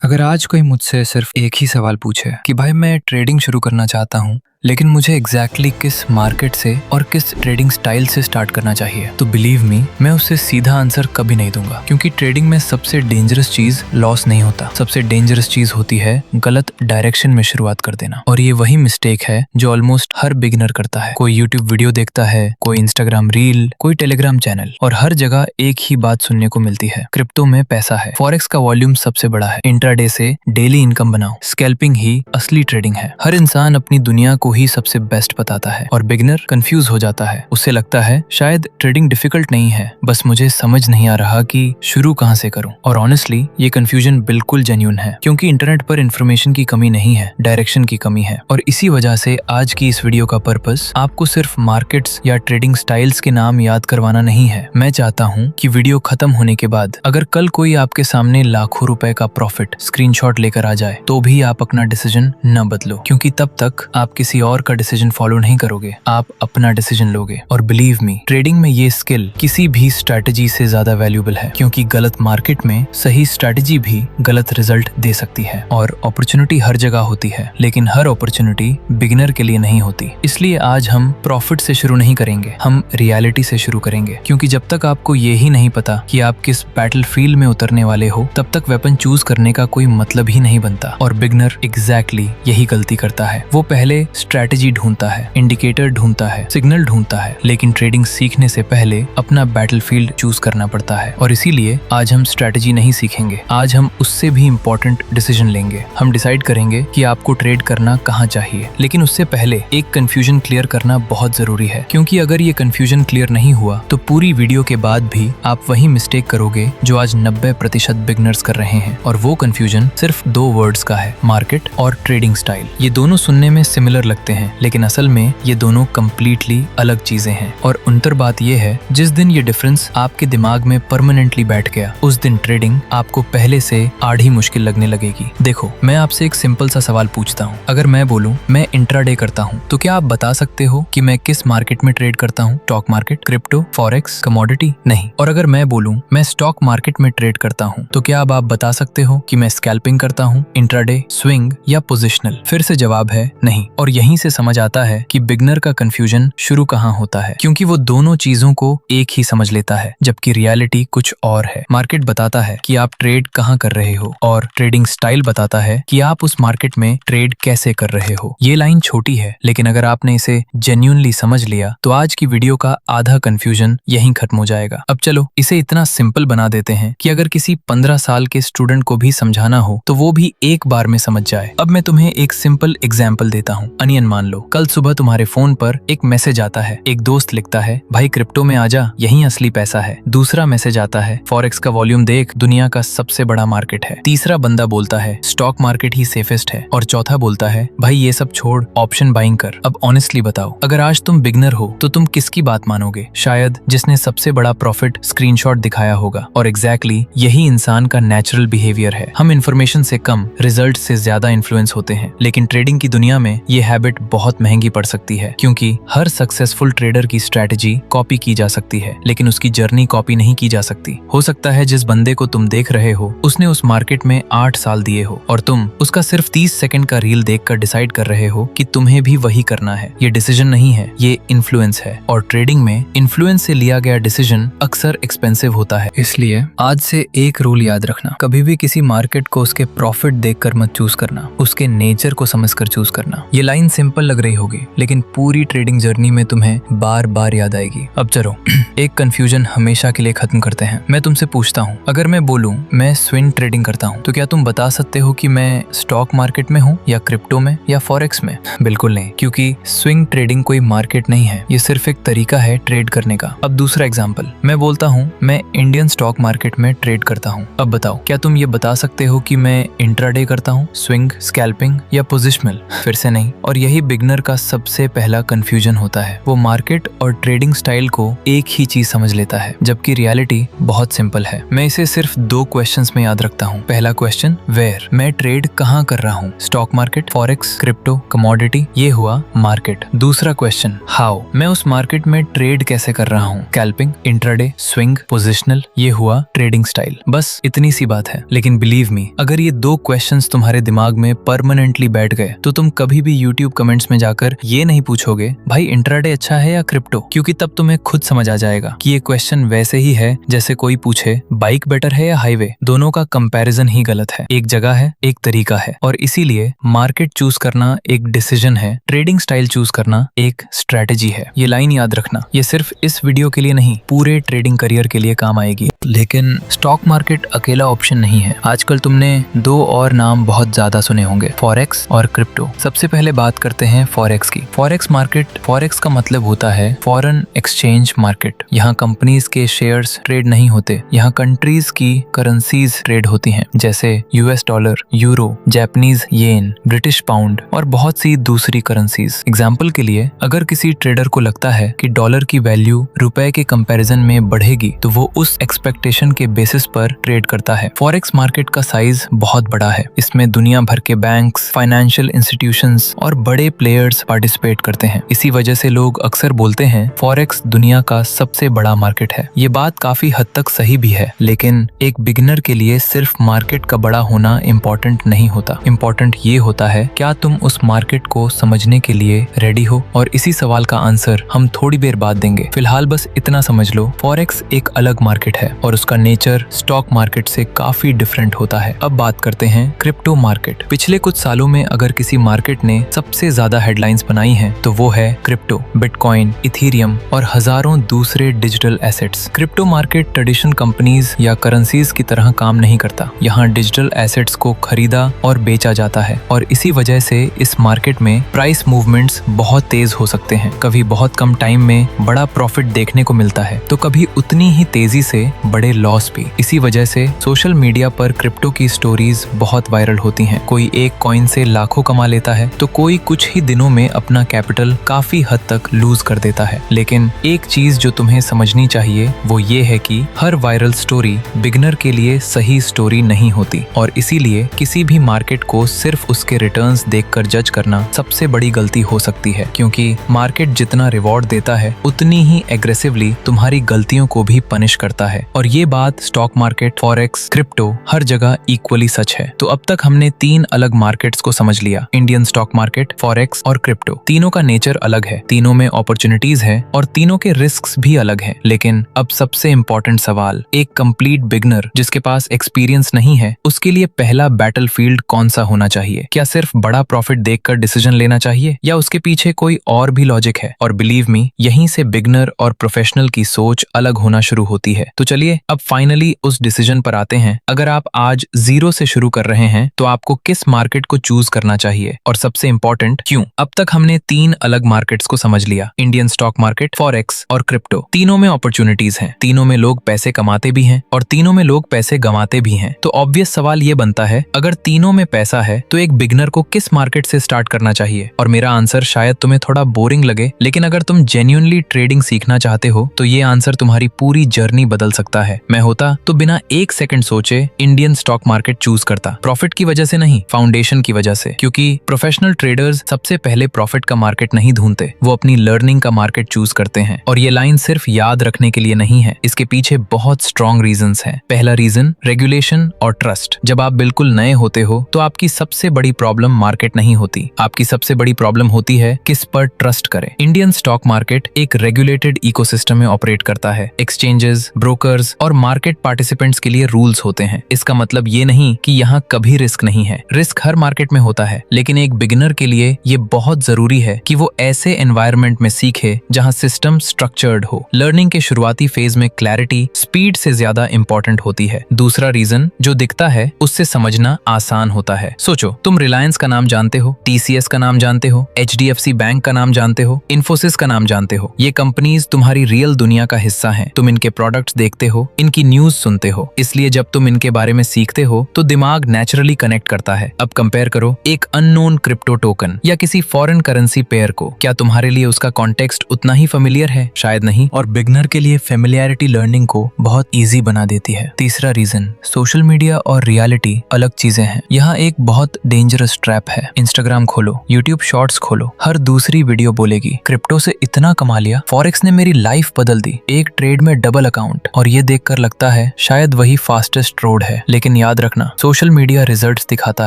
अगर आज कोई मुझसे सिर्फ एक ही सवाल पूछे कि भाई मैं ट्रेडिंग शुरू करना चाहता हूँ लेकिन मुझे एग्जैक्टली किस मार्केट से और किस ट्रेडिंग स्टाइल से स्टार्ट करना चाहिए, तो बिलीव मी, मैं उससे सीधा आंसर कभी नहीं दूंगा। क्योंकि ट्रेडिंग में सबसे डेंजरस चीज लॉस नहीं होता, सबसे डेंजरस चीज होती है गलत डायरेक्शन में शुरुआत कर देना। और ये वही मिस्टेक है जो ऑलमोस्ट हर बिगिनर करता है। कोई यूट्यूब वीडियो देखता है, कोई इंस्टाग्राम रील, कोई टेलीग्राम चैनल, और हर जगह एक ही बात सुनने को मिलती है, क्रिप्टो में पैसा है, फॉरेक्स का वॉल्यूम सबसे बड़ा है, इंट्राडे से डेली इनकम बनाओ, स्कैल्पिंग ही असली ट्रेडिंग है। हर इंसान अपनी दुनिया को ही सबसे बेस्ट बताता है और बिगिनर कंफ्यूज हो जाता है। उसे लगता है शायद ट्रेडिंग डिफिकल्ट नहीं है, बस मुझे समझ नहीं आ रहा कि शुरू कहां से करूं। और ऑनेस्टली ये कंफ्यूजन बिल्कुल जेन्युइन है, क्योंकि इंटरनेट पर इन्फॉर्मेशन की कमी नहीं है, डायरेक्शन की कमी है। और इसी वजह से आज की इस वीडियो का पर्पस आपको सिर्फ मार्केट्स या ट्रेडिंग स्टाइल्स के नाम याद करवाना नहीं है। मैं चाहता हूँ कि वीडियो खत्म होने के बाद अगर कल कोई आपके सामने लाखों रुपए का प्रॉफिट स्क्रीनशॉट लेकर आ जाए तो भी आप अपना डिसीजन न बदलो, क्योंकि तब तक आप किसी और का डिसीजन फॉलो नहीं करोगे, आप अपना डिसीजन लोगे। और बिलीव मी, ट्रेडिंग में ये स्किल किसी भी स्ट्रैटेजी से ज्यादा वैल्यूएबल है, क्योंकि गलत मार्केट में सही स्ट्रैटेजी भी गलत रिजल्ट दे सकती है। और अपॉर्चुनिटी हर जगह होती है, लेकिन हर अपॉर्चुनिटी बिगिनर के लिए नहीं होती। इसलिए आज हम प्रॉफिट से शुरू नहीं करेंगे, हम रियलिटी से शुरू करेंगे। क्योंकि जब तक आपको ये ही नहीं पता कि आप किस बैटल फील्ड में उतरने वाले हो, तब तक वेपन चूज करने का कोई मतलब ही नहीं बनता। और बिगिनर एग्जैक्टली यही गलती करता है। वो पहले स्ट्रैटेजी ढूंढता है, इंडिकेटर ढूंढता है, सिग्नल ढूंढता है, लेकिन ट्रेडिंग सीखने से पहले अपना बैटलफील्ड चूज करना पड़ता है। और इसीलिए आज हम स्ट्रैटेजी नहीं सीखेंगे, आज हम उससे भी इम्पोर्टेंट डिसीजन लेंगे। हम डिसाइड करेंगे कि आपको ट्रेड करना कहाँ चाहिए, लेकिन उससे पहले एक कंफ्यूजन क्लियर करना बहुत जरूरी है। क्योंकि अगर ये कंफ्यूजन क्लियर नहीं हुआ तो पूरी वीडियो के बाद भी आप वही मिस्टेक करोगे जो आज 90% बिगिनर्स कर रहे हैं। और वो कंफ्यूजन सिर्फ 2 वर्ड्स का है, मार्केट और ट्रेडिंग स्टाइल। ये दोनों सुनने में सिमिलर लगते हैं, लेकिन असल में ये दोनों कंप्लीटली अलग चीजें हैं। और अंतर बात ये है, जिस दिन ये डिफरेंस आपके दिमाग में परमानेंटली बैठ गया, उस दिन ट्रेडिंग आपको पहले से आधी मुश्किल लगने लगेगी। देखो, मैं आपसे एक सिंपल सा सवाल पूछता हूँ। अगर मैं बोलूँ मैं इंट्राडे करता हूँ, तो क्या आप बता सकते हो कि मैं किस मार्केट में ट्रेड करता हूँ? Stock market, crypto, forex, commodity? नहीं। और अगर मैं बोलूँ मैं स्टॉक मार्केट में ट्रेड करता हूँ, तो क्या अब आप बता सकते हो कि मैं स्कैल्पिंग करता हूँ, इंट्राडे, स्विंग या पोजिशनल? फिर से जवाब है नहीं। और यहीं से समझ आता है कि बिगनर का कंफ्यूजन शुरू कहाँ होता है, क्योंकि वो दोनों चीजों को एक ही समझ लेता है, जबकि रियलिटी कुछ और है। मार्केट बताता है कि आप ट्रेड कहाँ कर रहे हो, और ट्रेडिंग स्टाइल बताता है कि आप उस मार्केट में ट्रेड कैसे कर रहे हो। ये लाइन छोटी है, लेकिन अगर आपने इसे जेन्युइनली समझ लिया तो आज की वीडियो का आधा कंफ्यूजन यहीं खत्म हो जाएगा। अब चलो इसे इतना सिंपल बना देते हैं कि अगर किसी 15 साल के स्टूडेंट को भी समझाना हो तो वो भी एक बार में समझ जाए। अब मैं तुम्हें एक सिंपल एग्जाम्पल देता हूँ। अनियन मान लो, कल सुबह तुम्हारे फोन पर एक मैसेज आता है। एक दोस्त लिखता है, भाई क्रिप्टो में आजा, यहीं असली पैसा है। दूसरा मैसेज आता है, फॉरेक्स का वॉल्यूम देख, दुनिया का सबसे बड़ा मार्केट है। तीसरा बंदा बोलता है, स्टॉक मार्केट ही सेफेस्ट है। और चौथा बोलता है, भाई ये सब छोड़, ऑप्शन बाइंग कर। अब ऑनेस्टली बताओ, अगर आज तुम बिगनर हो तो तुम किसकी बात मानोगे? शायद जिसने सबसे बड़ा प्रॉफिट स्क्रीनशॉट दिखाया होगा। और एग्जैक्टली यही इंसान का नेचुरल बिहेवियर है। हम इन्फॉर्मेशन से कम, रिजल्ट से ज्यादा इन्फ्लुएंस होते हैं। लेकिन ट्रेडिंग की दुनिया में ये हैबिट बहुत महंगी पड़ सकती है, क्योंकि हर सक्सेसफुल ट्रेडर की स्ट्रैटेजी कॉपी की जा सकती है, लेकिन उसकी जर्नी कॉपी नहीं की जा सकती। हो सकता है जिस बंदे को तुम देख रहे हो उसने उस मार्केट में 8 साल दिए हो, और तुम उसका सिर्फ 30 सेकंड का रील देखकर डिसाइड कर रहे हो कि तुम्हें भी वही करना है। ये डिसीजन नहीं है, ये इन्फ्लुएंस है। और ट्रेडिंग में इन्फ्लुएंस से लिया गया डिसीजन अक्सर एक्सपेंसिव होता है। इसलिए आज से एक रूल याद रखना, कभी भी किसी मार्केट को उसके प्रॉफिट देखकर मत चूज करना, उसके नेचर को समझकर चूज करना। ये लाइन सिंपल लग रही होगी, लेकिन पूरी ट्रेडिंग जर्नी में तुम्हें बार बार याद आएगी। अब चलो एक कंफ्यूजन हमेशा के लिए खत्म करते हैं। मैं तुमसे पूछता हूँ, अगर मैं बोलूँ मैं स्विंग ट्रेडिंग करता हूँ, तो क्या तुम बता सकते हो कि मैं स्टॉक मार्केट में हूँ या क्रिप्टो में या फॉरेक्स में? बिल्कुल नहीं, क्योंकि स्विंग ट्रेडिंग कोई मार्केट नहीं है, ये सिर्फ एक तरीका है ट्रेड करने का। अब दूसरा एग्जाम्पल, मैं बोलता हूँ मैं इंडियन स्टॉक मार्केट में ट्रेड करता हूँ। अब बताओ, क्या तुम ये बता सकते हो कि मैं इंट्राडे करता हूँ, स्विंग, स्कैल्पिंग या पोजिशनल? फिर से नहीं। और और यही बिगनर का सबसे पहला कंफ्यूजन होता है। वो मार्केट और ट्रेडिंग स्टाइल को एक ही चीज समझ लेता है, जबकि रियलिटी बहुत सिंपल है। मैं इसे सिर्फ 2 क्वेश्चंस में याद रखता हूँ। पहला क्वेश्चन, वेयर, मैं ट्रेड कहाँ कर रहा हूँ? Stock market, forex, crypto, commodity, ये हुआ मार्केट। दूसरा क्वेश्चन, हाउ, मैं उस मार्केट में ट्रेड कैसे कर रहा हूँ? स्कैल्पिंग, इंट्राडे, स्विंग, पोजिशनल, ये हुआ ट्रेडिंग स्टाइल। बस इतनी सी बात है। लेकिन बिलीव मी, अगर ये 2 क्वेश्चंस तुम्हारे दिमाग में परमानेंटली बैठ गए तो तुम कभी भी यूट्यूब कमेंट्स में जाकर ये नहीं पूछोगे भाई इंट्राडे अच्छा है या क्रिप्टो, क्योंकि तब तुम्हें खुद समझ आ जाएगा कि ये क्वेश्चन वैसे ही है जैसे कोई पूछे बाइक बेटर है या हाईवे। दोनों का कंपैरिजन ही गलत है। एक जगह है, एक तरीका है, और इसीलिए मार्केट चूज करना एक डिसीजन है, ट्रेडिंग स्टाइल चूज करना एक स्ट्रेटेजी है। ये लाइन याद रखना, ये सिर्फ इस वीडियो के लिए नहीं, पूरे ट्रेडिंग करियर के लिए काम आएगी। लेकिन स्टॉक मार्केट अकेला ऑप्शन नहीं है। आजकल तुमने 2 और नाम बहुत ज्यादा सुने होंगे, फॉरेक्स और क्रिप्टो। सबसे पहले बात करते हैं फॉरेक्स की। फॉरेक्स मार्केट, फॉरेक्स का मतलब होता है फॉरेन एक्सचेंज मार्केट। यहाँ कंपनीज के शेयर्स ट्रेड नहीं होते, यहाँ कंट्रीज की करेंसीज ट्रेड होती हैं, जैसे US dollar, euro, Japanese yen, British pound और बहुत सी दूसरी करेंसीज। एग्जाम्पल के लिए, अगर किसी ट्रेडर को लगता है कि डॉलर की वैल्यू रुपए के कंपैरिजन में बढ़ेगी तो वो उस एक्सपेक्टेशन के बेसिस पर ट्रेड करता है। फॉरेक्स मार्केट का साइज बहुत बड़ा है। इसमें दुनिया भर के बैंक्स, फाइनेंशियल इंस्टीट्यूशंस और बड़े प्लेयर्स पार्टिसिपेट करते हैं। इसी वजह से लोग अक्सर बोलते हैं फॉरेक्स दुनिया का सबसे बड़ा मार्केट है। ये बात काफी हद तक सही भी है, लेकिन एक बिगिनर के लिए सिर्फ मार्केट का बड़ा होना इम्पोर्टेंट नहीं होता। इम्पोर्टेंट ये होता है क्या तुम उस मार्केट को समझने के लिए रेडी हो। और इसी सवाल का आंसर हम थोड़ी देर बाद देंगे। फिलहाल बस इतना समझ लो, फॉरेक्स एक अलग मार्केट है और उसका नेचर स्टॉक मार्केट से काफी डिफरेंट होता है। अब बात करते हैं क्रिप्टो मार्केट। पिछले कुछ सालों में अगर किसी मार्केट ने सबसे ज्यादा हेडलाइंस बनाई हैं तो वो है क्रिप्टो, बिटकॉइन, इथेरियम और हजारों दूसरे digital assets. Crypto market traditional companies या करेंसीज की तरह काम नहीं करता। यहाँ डिजिटल एसेट्स को खरीदा और बेचा जाता है और इसी वजह से इस मार्केट में प्राइस मूवमेंट्स बहुत तेज हो सकते हैं। कभी बहुत कम टाइम में बड़ा प्रॉफिट देखने को मिलता है तो कभी उतनी ही तेजी से बड़े लॉस भी। इसी वजह से सोशल मीडिया पर क्रिप्टो की स्टोरीज बहुत वायरल होती हैं। कोई एक कॉइन से लाखों कमा लेता है तो कोई कुछ ही दिनों में अपना कैपिटल काफी हद तक लूज कर देता है। लेकिन एक चीज जो तुम्हें समझनी चाहिए वो ये है कि हर वायरल स्टोरी बिगिनर के लिए सही स्टोरी नहीं होती और इसीलिए किसी भी मार्केट को सिर्फ उसके रिटर्न्स देखकर जज करना सबसे बड़ी गलती हो सकती है, क्योंकि मार्केट जितना रिवॉर्ड देता है उतनी ही एग्रेसिवली तुम्हारी गलतियों को भी पनिश करता है। और ये बात स्टॉक मार्केट, फॉरेक्स, क्रिप्टो हर जगह इक्वली सच है। तो अब तक हमने 3 अलग मार्केट्स को समझ लिया, इंडियन स्टॉक मार्केट, फॉरेक्स और क्रिप्टो। तीनों का नेचर अलग है, तीनों में अपॉर्चुनिटीज है और तीनों के रिस्क्स भी अलग हैं। लेकिन अब सबसे इम्पोर्टेंट सवाल, एक कंप्लीट बिगनर जिसके पास एक्सपीरियंस नहीं है उसके लिए पहला बैटलफील्ड कौन सा होना चाहिए? क्या सिर्फ बड़ा प्रॉफिट देखकर डिसीजन लेना चाहिए या उसके पीछे कोई और भी लॉजिक है? और बिलीव मी, यहीं से बिगनर और प्रोफेशनल की सोच अलग होना शुरू होती है। तो चलिए अब फाइनली उस डिसीजन पर आते हैं। अगर आप आज 0 से शुरू कर रहे हैं तो आपको किस मार्केट को चूज करना चाहिए और सबसे इंपॉर्टेंट क्यों? अब तक हमने 3 अलग मार्केट्स को समझ लिया, इंडियन स्टॉक मार्केट, फॉरेक्स और क्रिप्टो। तीनों में अपॉर्चुनिटीज हैं, तीनों में लोग पैसे कमाते भी हैं और तीनों में लोग पैसे गंवाते भी हैं। तो ऑब्वियस सवाल ये बनता है, अगर तीनों में पैसा है तो एक बिगनर को किस मार्केट से स्टार्ट करना चाहिए? और मेरा आंसर शायद तुम्हें थोड़ा बोरिंग लगे, लेकिन अगर तुम जेन्युइनली ट्रेडिंग सीखना चाहते हो तो ये आंसर तुम्हारी पूरी जर्नी बदल सकता है। मैं होता तो बिना 1 सेकंड सोचे इंडियन स्टॉक मार्केट चूज करता। प्रॉफिट की वजह से नहीं, फाउंडेशन की वजह से, क्योंकि प्रोफेशनल ट्रेडर्स सबसे पहले प्रॉफिट का मार्केट नहीं ढूंढते, वो अपनी लर्निंग का मार्केट चूज करते हैं। और ये लाइन सिर्फ याद रखने के लिए नहीं है, इसके पीछे बहुत स्ट्रॉन्ग रीजंस हैं। पहला रीजन, रेगुलेशन और ट्रस्ट। जब आप बिल्कुल नए होते हो तो आपकी सबसे बड़ी प्रॉब्लम मार्केट नहीं होती, आपकी सबसे बड़ी प्रॉब्लम होती है किस पर ट्रस्ट करें। इंडियन स्टॉक मार्केट एक रेगुलेटेड इकोसिस्टम में ऑपरेट करता है। एक्सचेंजेस, ब्रोकर्स और मार्केट पार्टिसिपेंट्स के लिए रूल्स होते हैं। इसका मतलब ये नहीं कि यहाँ कभी रिस्क नहीं है, रिस्क हर मार्केट में होता है, लेकिन एक बिगिनर के लिए ये बहुत जरूरी है कि वो ऐसे एनवायरनमेंट में सीखे जहाँ सिस्टम स्ट्रक्चर्ड हो। लर्निंग के शुरुआती फेज में क्लैरिटी स्पीड से ज्यादा इंपॉर्टेंट होती है। दूसरा रीजन, जो दिखता है उससे समझना आसान होता है। सोचो, तुम रिलायंस का नाम जानते हो, TCS का नाम जानते हो, HDFC बैंक का नाम जानते हो, इन्फोसिस का नाम जानते हो। ये कंपनीज तुम्हारी रियल दुनिया का हिस्सा हैं। तुम इनके प्रोडक्ट्स देखते हो, इनकी न्यूज सुनते हो, इसलिए जब तुम इनके बारे में सीखते हो तो दिमाग नेचुरली कनेक्ट करता है। अब कंपेयर करो एक अननोन क्रिप्टो टोकन टोकन या किसी फॉरेन करेंसी पेयर को। क्या तुम्हारे लिए उसका कॉन्टेक्स्ट उतना ही फेमिलियर है? शायद नहीं। और बिगनर के लिए फेमिलियरिटी लर्निंग को बहुत ईजी बना देती है। तीसरा रीजन, सोशल मीडिया और रियलिटी अलग चीजें हैं। यहाँ एक बहुत डेंजरस ट्रैप है। इंस्टाग्राम खोलो, यूट्यूब शॉर्ट्स खोलो, हर दूसरी वीडियो बोलेगी क्रिप्टो से इतना कमा लिया, फॉरेक्स ने मेरी लाइफ बदल दी, एक ट्रेड में डबल अकाउंट। और ये देखकर लगता है शायद वही फास्टेस्ट रोड है। लेकिन याद रखना, सोशल मीडिया रिजल्ट्स दिखाता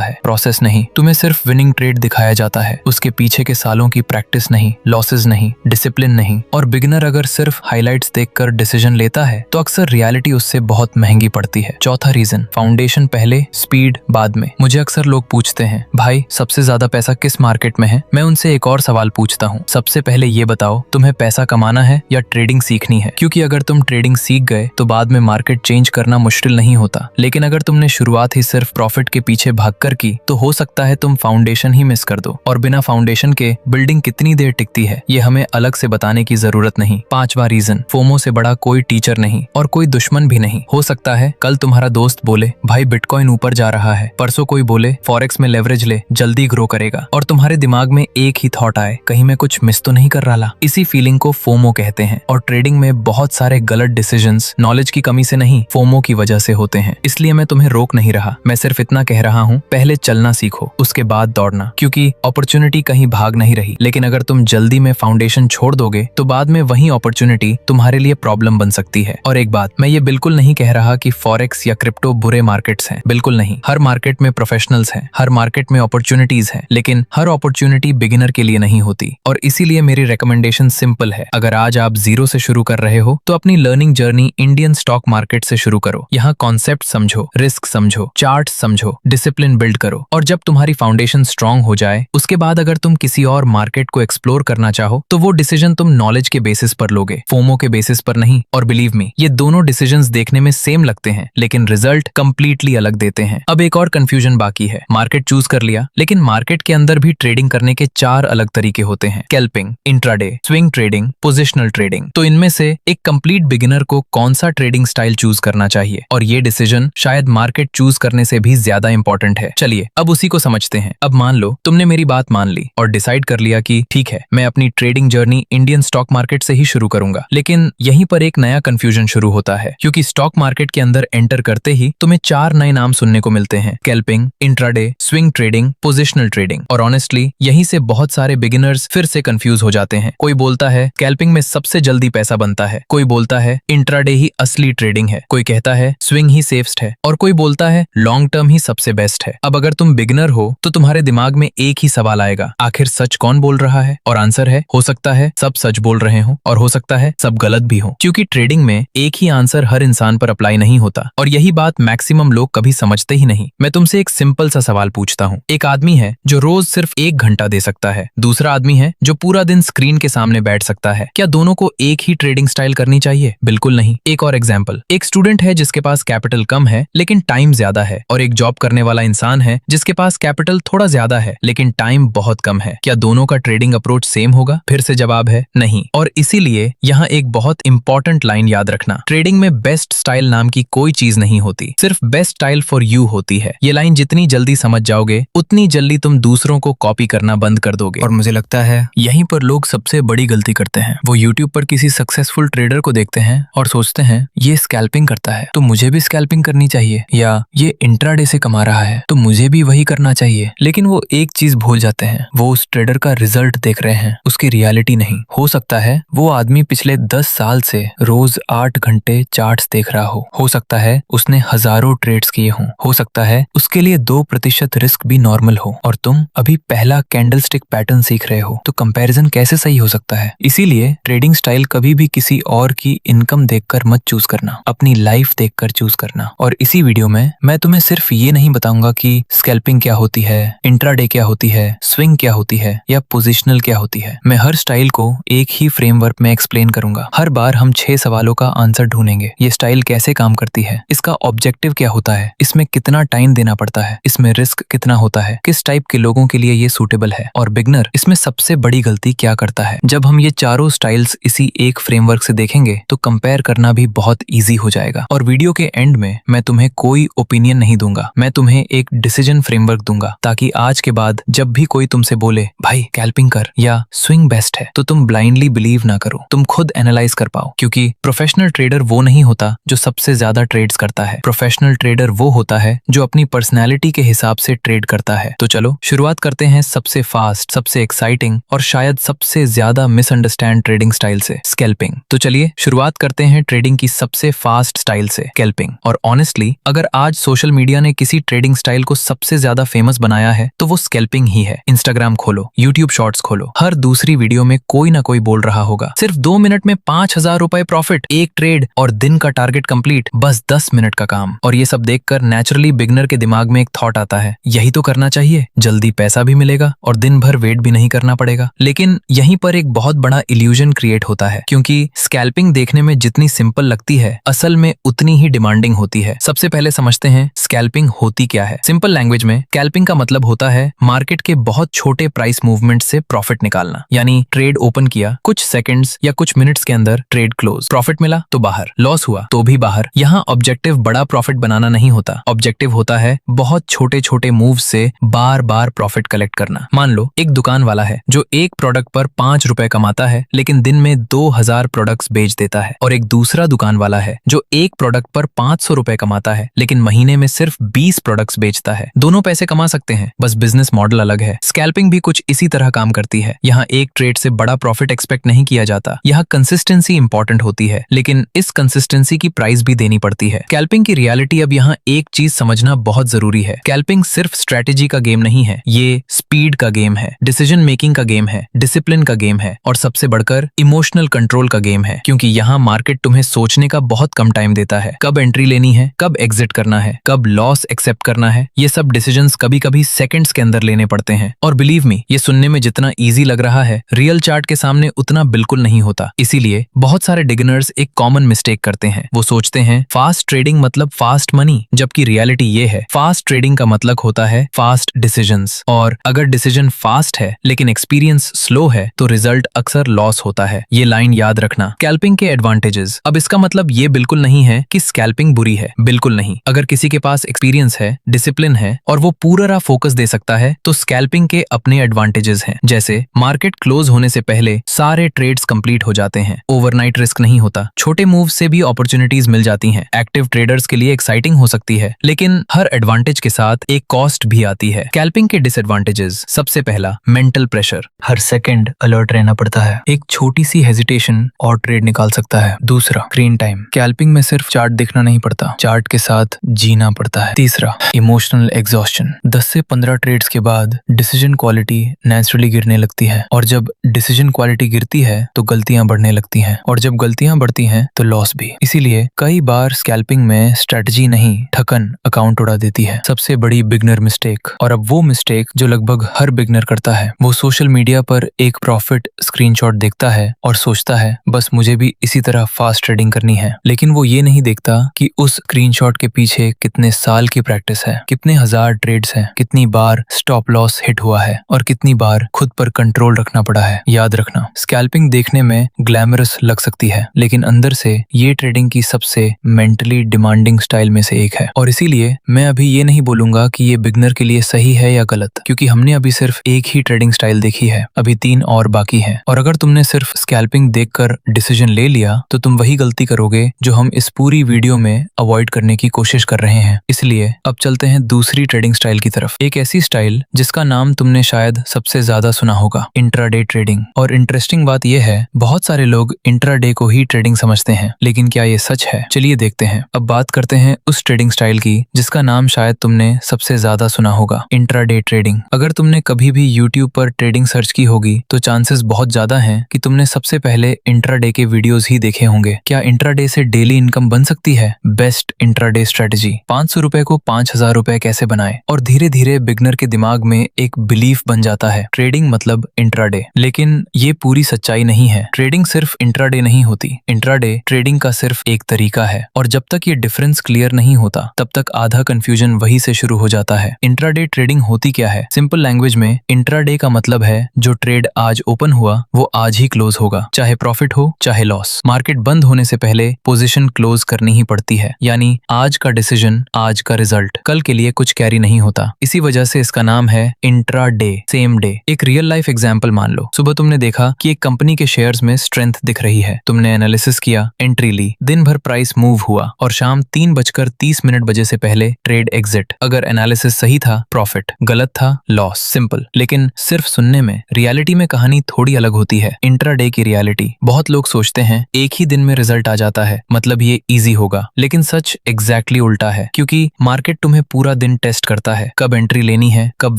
है, प्रोसेस नहीं। तुम्हें सिर्फ विनिंग ट्रेड दिखाया जाता है, उसके पीछे के सालों की प्रैक्टिस नहीं, लॉसेस नहीं, डिसिप्लिन नहीं। और बिगिनर अगर सिर्फ हाइलाइट्स देखकर डिसीजन लेता है तो अक्सर रियलिटी उससे बहुत महंगी पड़ती है। चौथा रीजन, फाउंडेशन पहले, स्पीड बाद में। मुझे अक्सर लोग पूछते हैं, भाई सबसे ज्यादा पैसा किस मार्केट में है? मैं उनसे एक और सवाल पूछता हूँ, सबसे पहले ये बताओ तुम्हें पैसा कमाना है या ट्रेडिंग सीखनी है? क्योंकि अगर तुम ट्रेडिंग सीख गए तो बाद में मार्केट चेंज करना मुश्किल नहीं होता। लेकिन अगर तुमने शुरुआत ही सिर्फ प्रॉफिट के पीछे भागकर की तो हो सकता है तुम फाउंडेशन ही मिस कर दो। और बिना फाउंडेशन के बिल्डिंग कितनी देर टिकती है ये हमें अलग से बताने की जरूरत नहीं। पांचवा रीजन, फोमो से बड़ा कोई टीचर नहीं और कोई दुश्मन भी नहीं। हो सकता है कल तुम्हारा दोस्त बोले भाई बिटकॉइन ऊपर जा रहा है, परसों कोई बोले फॉरेक्स में लेवरेज ले, जल्दी ग्रो करेगा। और तुम्हारे दिमाग में एक ही थॉट आए, कहीं मैं कुछ मिस तो नहीं कर रहा। इसी फीलिंग को फोमो कहते हैं। और ट्रेडिंग में बहुत सारे गलत डिसीजंस नॉलेज की कमी से नहीं, फोमो की वजह से होते हैं। इसलिए मैं तुम्हें रोक नहीं रहा, मैं सिर्फ इतना कह रहा हूँ, पहले चलना सीखो, उसके बाद दौड़ना। क्योंकि अपॉर्चुनिटी कहीं भाग नहीं रही। लेकिन अगर तुम जल्दी में फाउंडेशन छोड़ दोगे तो बाद में वही अपॉर्चुनिटी तुम्हारे लिए प्रॉब्लम बन सकती है। और एक बात, मैं ये बिल्कुल नहीं कह रहा कि फॉरेक्स या क्रिप्टो बुरे मार्केट्स हैं, बिल्कुल नहीं। हर मार्केट में प्रोफेशनल्स हैं, हर मार्केट में अपॉर्चुनिटीज हैं, लेकिन हर अपॉर्चुनिटी बिगिनर के लिए नहीं होती। और इसीलिए मेरी रिकमेंडेशन सिंपल है, अगर आज आप जीरो से शुरू कर रहे हो तो अपनी learning journey Indian stock market से शुरू करो। यहाँ कॉन्सेप्ट समझो, रिस्क समझो, चार्ट समझो, डिसिप्लिन बिल्ड करो। और जब तुम्हारी फाउंडेशन स्ट्रांग हो जाए उसके बाद अगर तुम किसी और मार्केट को एक्सप्लोर करना चाहो तो वो डिसीजन तुम नॉलेज के बेसिस पर लोगे, फोमो के बेसिस पर नहीं। और बिलीव मी, ये दोनों डिसीजंस देखने में सेम लगते हैं लेकिन रिजल्ट कंप्लीटली अलग देते हैं। अब एक और कंफ्यूजन बाकी है। मार्केट चूज कर लिया, लेकिन मार्केट के अंदर भी ट्रेडिंग करने के 4 अलग तरीके होते हैं, scalping, intraday, swing trading, positional trading. तो इनमें से एक कंप्लीट बिगिनर को कौन सा ट्रेडिंग स्टाइल चूज करना चाहिए? और ये डिसीजन शायद मार्केट चूज करने से भी ज्यादा इंपॉर्टेंट है। चलिए अब उसी को समझते हैं। अब मान लो तुमने मेरी बात मान ली और डिसाइड कर लिया कि ठीक है, मैं अपनी trading journey Indian stock market से ही शुरू करूंगा। लेकिन यहीं पर एक नया कंफ्यूजन शुरू होता है, क्योंकि स्टॉक मार्केट के अंदर एंटर करते ही तुम्हें 4 नए नाम सुनने को मिलते हैं, scalping, intraday, swing trading, positional trading. और ऑनेस्टली यहीं से बहुत सारे बिगिनर्स फिर से कंफ्यूज हो जाते हैं। कोई बोलता है स्कैल्पिंग में सबसे जल्दी पैसा बनता है, कोई बोलता है इंट्राडे ही असली ट्रेडिंग है, कोई कहता है स्विंग ही सेफस्ट है, और कोई बोलता है लॉन्ग टर्म ही सबसे बेस्ट है। अब अगर तुम बिगिनर हो तो तुम्हारे दिमाग में एक ही सवाल आएगा, आखिर सच कौन बोल रहा है? और आंसर है, हो सकता है सब सच बोल रहे हो और हो सकता है सब गलत भी हो। क्योंकि ट्रेडिंग में एक ही आंसर हर इंसान पर अप्लाई नहीं होता, और यही बात मैक्सिमम लोग कभी समझते ही नहीं। मैं तुमसे एक सिंपल सा सवाल पूछता हूँ, एक आदमी है जो रोज सिर्फ 1 घंटा दे सकता है, दूसरा आदमी है जो पूरा दिन स्क्रीन के सामने बैठ सकता है। क्या दोनों को एक ही ट्रेडिंग स्टाइल करनी चाहिए? बिल्कुल नहीं। एक और एग्जाम्पल, एक स्टूडेंट है जिसके पास कैपिटल कम है लेकिन टाइम ज्यादा है, और एक जॉब करने वाला इंसान है जिसके पास कैपिटल थोड़ा ज्यादा है लेकिन टाइम बहुत कम है। क्या दोनों का ट्रेडिंग अप्रोच सेम होगा? फिर से जवाब है नहीं। और इसीलिए यहाँ एक बहुत इंपॉर्टेंट लाइन याद रखना, ट्रेडिंग में बेस्ट स्टाइल नाम की कोई चीज नहीं होती, सिर्फ बेस्ट स्टाइल फॉर यू होती है। ये लाइन जितनी जल्दी समझ जाओगे उतनी जल्दी तुम दूसरों को कॉपी करना बंद कर दोगे। और मुझे लगता है यहीं पर लोग सबसे बड़ी गलती करते हैं। वो यूट्यूब पर किसी सक्सेसफुल ट्रेडर को देखते हैं और सोचते हैं ये स्कैल्पिंग करता है तो मुझे भी स्कैल्पिंग करनी चाहिए, या ये इंट्राडे से कमा रहा है तो मुझे भी वही करना चाहिए। लेकिन वो एक चीज भूल जाते हैं, वो उस ट्रेडर का रिजल्ट देख रहे हैं, उसकी रियलिटी नहीं। हो सकता है वो आदमी पिछले 10 साल से रोज 8 घंटे चार्ट्स देख रहा हो सकता है उसने हजारों ट्रेड्स किए हों, हो सकता है उसके लिए 2% रिस्क भी नॉर्मल हो, और तुम अभी पहला कैंडलस्टिक पैटर्न सीख रहे हो। तो कंपैरिजन कैसे सही हो सकता है? इसीलिए ट्रेडिंग स्टाइल कभी भी किसी और की इनकम देखकर मत चूज करना, अपनी लाइफ देखकर चूज करना। और इसी वीडियो में मैं तुम्हें सिर्फ ये नहीं बताऊंगा कि स्कैल्पिंग क्या होती है, इंट्राडे क्या होती है, स्विंग क्या होती है, या पोजिशनल क्या होती है। मैं हर स्टाइल को एक ही फ्रेमवर्क में एक्सप्लेन करूंगा। हर बार हम 6 सवालों का आंसर ढूंढेंगे। ये स्टाइल कैसे काम करती है, इसका ऑब्जेक्टिव क्या होता है, इसमें कितना टाइम देना पड़ता है, इसमें रिस्क कितना होता है, किस टाइप के लोगों के लिए ये सूटेबल है, और बिगनर इसमें सबसे बड़ी गलती क्या करता है। जब हम ये चारों स्टाइल्स इसी एक फ्रेमवर्क से देखेंगे तो कंपेयर करना भी बहुत ईजी हो जाएगा। और वीडियो के एंड में मैं तुम्हें कोई ओपिनियन नहीं दूंगा, मैं तुम्हें एक डिसीजन फ्रेमवर्क दूंगा, ताकि आज के बाद जब जब भी कोई तुमसे बोले भाई स्कैल्पिंग कर या स्विंग बेस्ट है, तो तुम ब्लाइंडली बिलीव ना करो, तुम खुद एनालाइज कर पाओ। क्योंकि प्रोफेशनल ट्रेडर वो नहीं होता जो सबसे ज्यादा ट्रेड्स करता है। प्रोफेशनल ट्रेडर वो होता है जो अपनी पर्सनैलिटी के हिसाब से ट्रेड करता है। तो चलो शुरुआत करते हैं सबसे फास्ट, सबसे एक्साइटिंग और शायद सबसे ज्यादा मिसअंडरस्टैंड ट्रेडिंग स्टाइल से, स्कैल्पिंग। तो चलिए शुरुआत करते हैं ट्रेडिंग की सबसे फास्ट स्टाइल से, स्कैल्पिंग। और ऑनेस्टली अगर आज सोशल मीडिया ने किसी ट्रेडिंग स्टाइल को सबसे ज्यादा फेमस बनाया है तो वो स्कैल्पिंग ही है। इंस्टाग्राम खोलो, यूट्यूब शॉर्ट्स खोलो, हर दूसरी वीडियो में कोई ना कोई बोल रहा होगा सिर्फ 2 मिनट में 5,000 रुपए प्रॉफिट, एक ट्रेड और दिन का टारगेट कंप्लीट, बस 10 मिनट का काम। और ये सब देखकर नेचुरली बिगनर के दिमाग में एक थॉट आता है, यही तो करना चाहिए, जल्दी पैसा भी मिलेगा और दिन भर वेट भी नहीं करना पड़ेगा। लेकिन यहीं पर एक बहुत बड़ा इल्यूजन क्रिएट होता है, क्योंकि स्कैल्पिंग देखने में जितनी सिंपल लगती है असल में उतनी ही डिमांडिंग होती है। सबसे पहले समझते हैं स्कैल्पिंग होती क्या है। सिंपल लैंग्वेज में स्कैल्पिंग का मतलब होता है मार्केट के बहुत छोटे प्राइस मूवमेंट से प्रॉफिट निकालना। यानी ट्रेड ओपन किया, कुछ सेकंड्स या कुछ मिनट्स के अंदर ट्रेड क्लोज, प्रॉफिट मिला तो बाहर, लॉस हुआ तो भी बाहर। यहाँ ऑब्जेक्टिव बड़ा प्रॉफिट बनाना नहीं होता, ऑब्जेक्टिव होता है बहुत छोटे छोटे मूव से बार बार प्रॉफिट कलेक्ट करना। मान लो एक दुकान वाला है जो एक प्रोडक्ट पर 5 रुपए कमाता है लेकिन दिन में 2000 प्रोडक्ट्स बेच देता है, और एक दूसरा दुकान वाला है जो एक प्रोडक्ट पर 500 रुपए कमाता है लेकिन महीने में सिर्फ 20 प्रोडक्ट्स बेचता है। दोनों पैसे कमा सकते हैं, बस बिजनेस मॉडल अलग है। स्कैल्पिंग भी कुछ इसी तरह काम करती है। यहाँ एक ट्रेड से बड़ा प्रॉफिट एक्सपेक्ट नहीं किया जाता, यहाँ कंसिस्टेंसी इंपॉर्टेंट होती है, लेकिन इस कंसिस्टेंसी की प्राइस भी देनी पड़ती है। स्कैल्पिंग की रियलिटी अब यहाँ एक चीज समझना बहुत जरूरी है, स्कैल्पिंग सिर्फ स्ट्रेटेजी का गेम नहीं है, ये स्पीड का गेम है, डिसीजन मेकिंग का गेम है, डिसिप्लिन का गेम है और सबसे बढ़कर इमोशनल कंट्रोल का गेम है। क्योंकि यहाँ मार्केट तुम्हें सोचने का बहुत कम टाइम देता है, कब एंट्री लेनी है, कब एग्जिट करना है, कब लॉस एक्सेप्ट करना है, ये सब डिसीजंस कभी कभी सेकंड्स के अंदर लेने पड़ते हैं। और बिलीव मी, ये सुनने में जितना इजी लग रहा है रियल चार्ट के सामने उतना बिल्कुल नहीं होता। इसीलिए बहुत सारे बिगिनर्स एक कॉमन मिस्टेक करते हैं, वो सोचते हैं फास्ट ट्रेडिंग मतलब फास्ट मनी, जबकि रियलिटी ये है फास्ट ट्रेडिंग का मतलब होता है फास्ट डिसीजंस। और अगर डिसीजन फास्ट है लेकिन एक्सपीरियंस स्लो है तो रिजल्ट अक्सर लॉस होता है। ये लाइन याद रखना। स्कैल्पिंग के एडवांटेजेस। अब इसका मतलब ये बिल्कुल नहीं है कि स्कैल्पिंग बुरी है, बिल्कुल नहीं। अगर किसी के पास एक्सपीरियंस है, डिसिप्लिन है और वो पूरा फोकस दे सकता है तो स्कैल्पिंग के अपने एडवांटेजेस हैं। जैसे मार्केट क्लोज होने से पहले सारे ट्रेड्स कंप्लीट हो जाते हैं, ओवरनाइट रिस्क नहीं होता, छोटे मूव से भी अपॉर्चुनिटीज मिल जाती हैं। एक्टिव ट्रेडर्स के लिए एक्साइटिंग हो सकती है, लेकिन हर एडवांटेज के साथ एक कॉस्ट भी आती है। स्कैल्पिंग के डिसएडवांटेजेस। सबसे पहला, मेंटल प्रेशर, हर सेकंड अलर्ट रहना पड़ता है, एक छोटी सी हेजिटेशन और ट्रेड निकाल सकता है। दूसरा, स्क्रीन टाइम, स्कैल्पिंग में सिर्फ चार्ट देखना नहीं पड़ता, चार्ट के साथ जीना पड़ता है। तीसरा, इमोशनल एग्जॉस्शन, 10 से 15 ट्रेड्स के बाद डिसीजन क्वालिटी नेचुरली गिरने लगती है, और जब डिसीजन क्वालिटी गिरती है तो गलतियां बढ़ने लगती हैं, और जब गलतियां बढ़ती हैं तो लॉस भी। इसीलिए कई बार स्कैल्पिंग में स्ट्रेटजी नहीं, ठकन अकाउंट उड़ा देती है। सबसे बड़ी बिगनर मिस्टेक, और अब वो मिस्टेक जो लगभग हर बिगनर करता है, वो सोशल मीडिया पर एक प्रॉफिट स्क्रीनशॉट देखता है और सोचता है बस मुझे भी इसी तरह फास्ट ट्रेडिंग करनी है। लेकिन वो ये नहीं देखता कि उस स्क्रीनशॉट के पीछे कितने साल की प्रैक्टिस है, कितने हजार ट्रेड्स हैं, कितनी बार स्टॉप लॉस हिट हुआ है और कितनी बार खुद पर कंट्रोल रखना पड़ा है। याद रखना, स्कैल्पिंग देखने में ग्लैमरस लग सकती है, लेकिन अंदर से ये ट्रेडिंग की सबसे मेंटली डिमांडिंग स्टाइल में से एक है। और इसीलिए मैं अभी ये नहीं बोलूंगा कि ये बिगनर के लिए सही है या गलत, क्योंकि हमने अभी सिर्फ एक ही ट्रेडिंग स्टाइल देखी है, अभी 3 और बाकी हैं। और अगर तुमने सिर्फ स्कैल्पिंग देखकर डिसीजन ले लिया तो तुम वही गलती करोगे जो हम इस पूरी वीडियो में अवॉइड करने की कोशिश कर रहे हैं। इसलिए अब चलते हैं दूसरी ट्रेडिंग स्टाइल की तरफ, एक ऐसी स्टाइल जिसका नाम तुमने शायद सबसे ज्यादा सुना होगा, इंट्राडे ट्रेडिंग। और इंटरेस्टिंग बात यह है, बहुत सारे लोग इंट्राडे को ही ट्रेडिंग समझते हैं, लेकिन क्या ये सच है? चलिए देखते हैं। अब बात करते हैं उस ट्रेडिंग स्टाइल की जिसका नाम शायद तुमने सबसे ज्यादा सुना होगा, इंट्राडे ट्रेडिंग। अगर तुमने कभी भी यूट्यूब पर ट्रेडिंग सर्च की होगी तो चांसेस बहुत ज्यादा हैं कि तुमने सबसे पहले इंट्राडे के वीडियोस ही देखे होंगे। क्या इंट्राडे से डेली इनकम बन सकती है? बेस्ट इंट्राडे स्ट्रेटजी, 500 रुपए को 5000 रुपए कैसे बनाए? और धीरे धीरे बिगनर के दिमाग में एक बिलीफ बन जाता है, ट्रेडिंग मतलब इंट्राडे। लेकिन ये पूरी सच्चाई नहीं है, ट्रेडिंग सिर्फ इंट्राडे नहीं होती, इंट्राडे ट्रेडिंग का सिर्फ एक तरीका है। और जब तक ये डिफरेंस क्लियर नहीं होता तब तक आधा कंफ्यूजन वही से शुरू हो जाता है। इंट्राडे ट्रेडिंग होती क्या है? सिंपल लैंग्वेज में इंट्राडे का मतलब है जो ट्रेड आज ओपन हुआ वो आज ही क्लोज होगा, चाहे प्रॉफिट हो चाहे लॉस। मार्केट बंद होने से पहले पोजीशन क्लोज करनी ही पड़ती है, यानी आज का डिसीजन, आज का रिजल्ट कल के लिए कुछ कैरी नहीं होता। इसी वजह से इसका नाम है इंट्रा डे, सेम डे। एक रियल लाइफ एग्जाम्पल मान लो, सुबह तुमने देखा कि एक कंपनी के शेयर्स में स्ट्रेंथ दिख रही है, तुमने एनालिसिस किया, एंट्री ली, दिन भर प्राइस मूव हुआ और शाम 3:30 बजे से पहले ट्रेड एग्जिट। अगर एनालिसिस सही था प्रॉफिट, गलत था लॉस, सिंपल। लेकिन सिर्फ सुनने में, रियलिटी में कहानी थोड़ी अलग होती है। इंट्रा डे की रियलिटी, बहुत लोग सोचते हैं एक ही दिन में रिजल्ट आ जाता है, मतलब ये इजी होगा, लेकिन सच एग्जैक्टली उल्टा है। क्योंकि मार्केट तुम्हें पूरा दिन टेस्ट करता है, कब एंट्री लेनी है, कब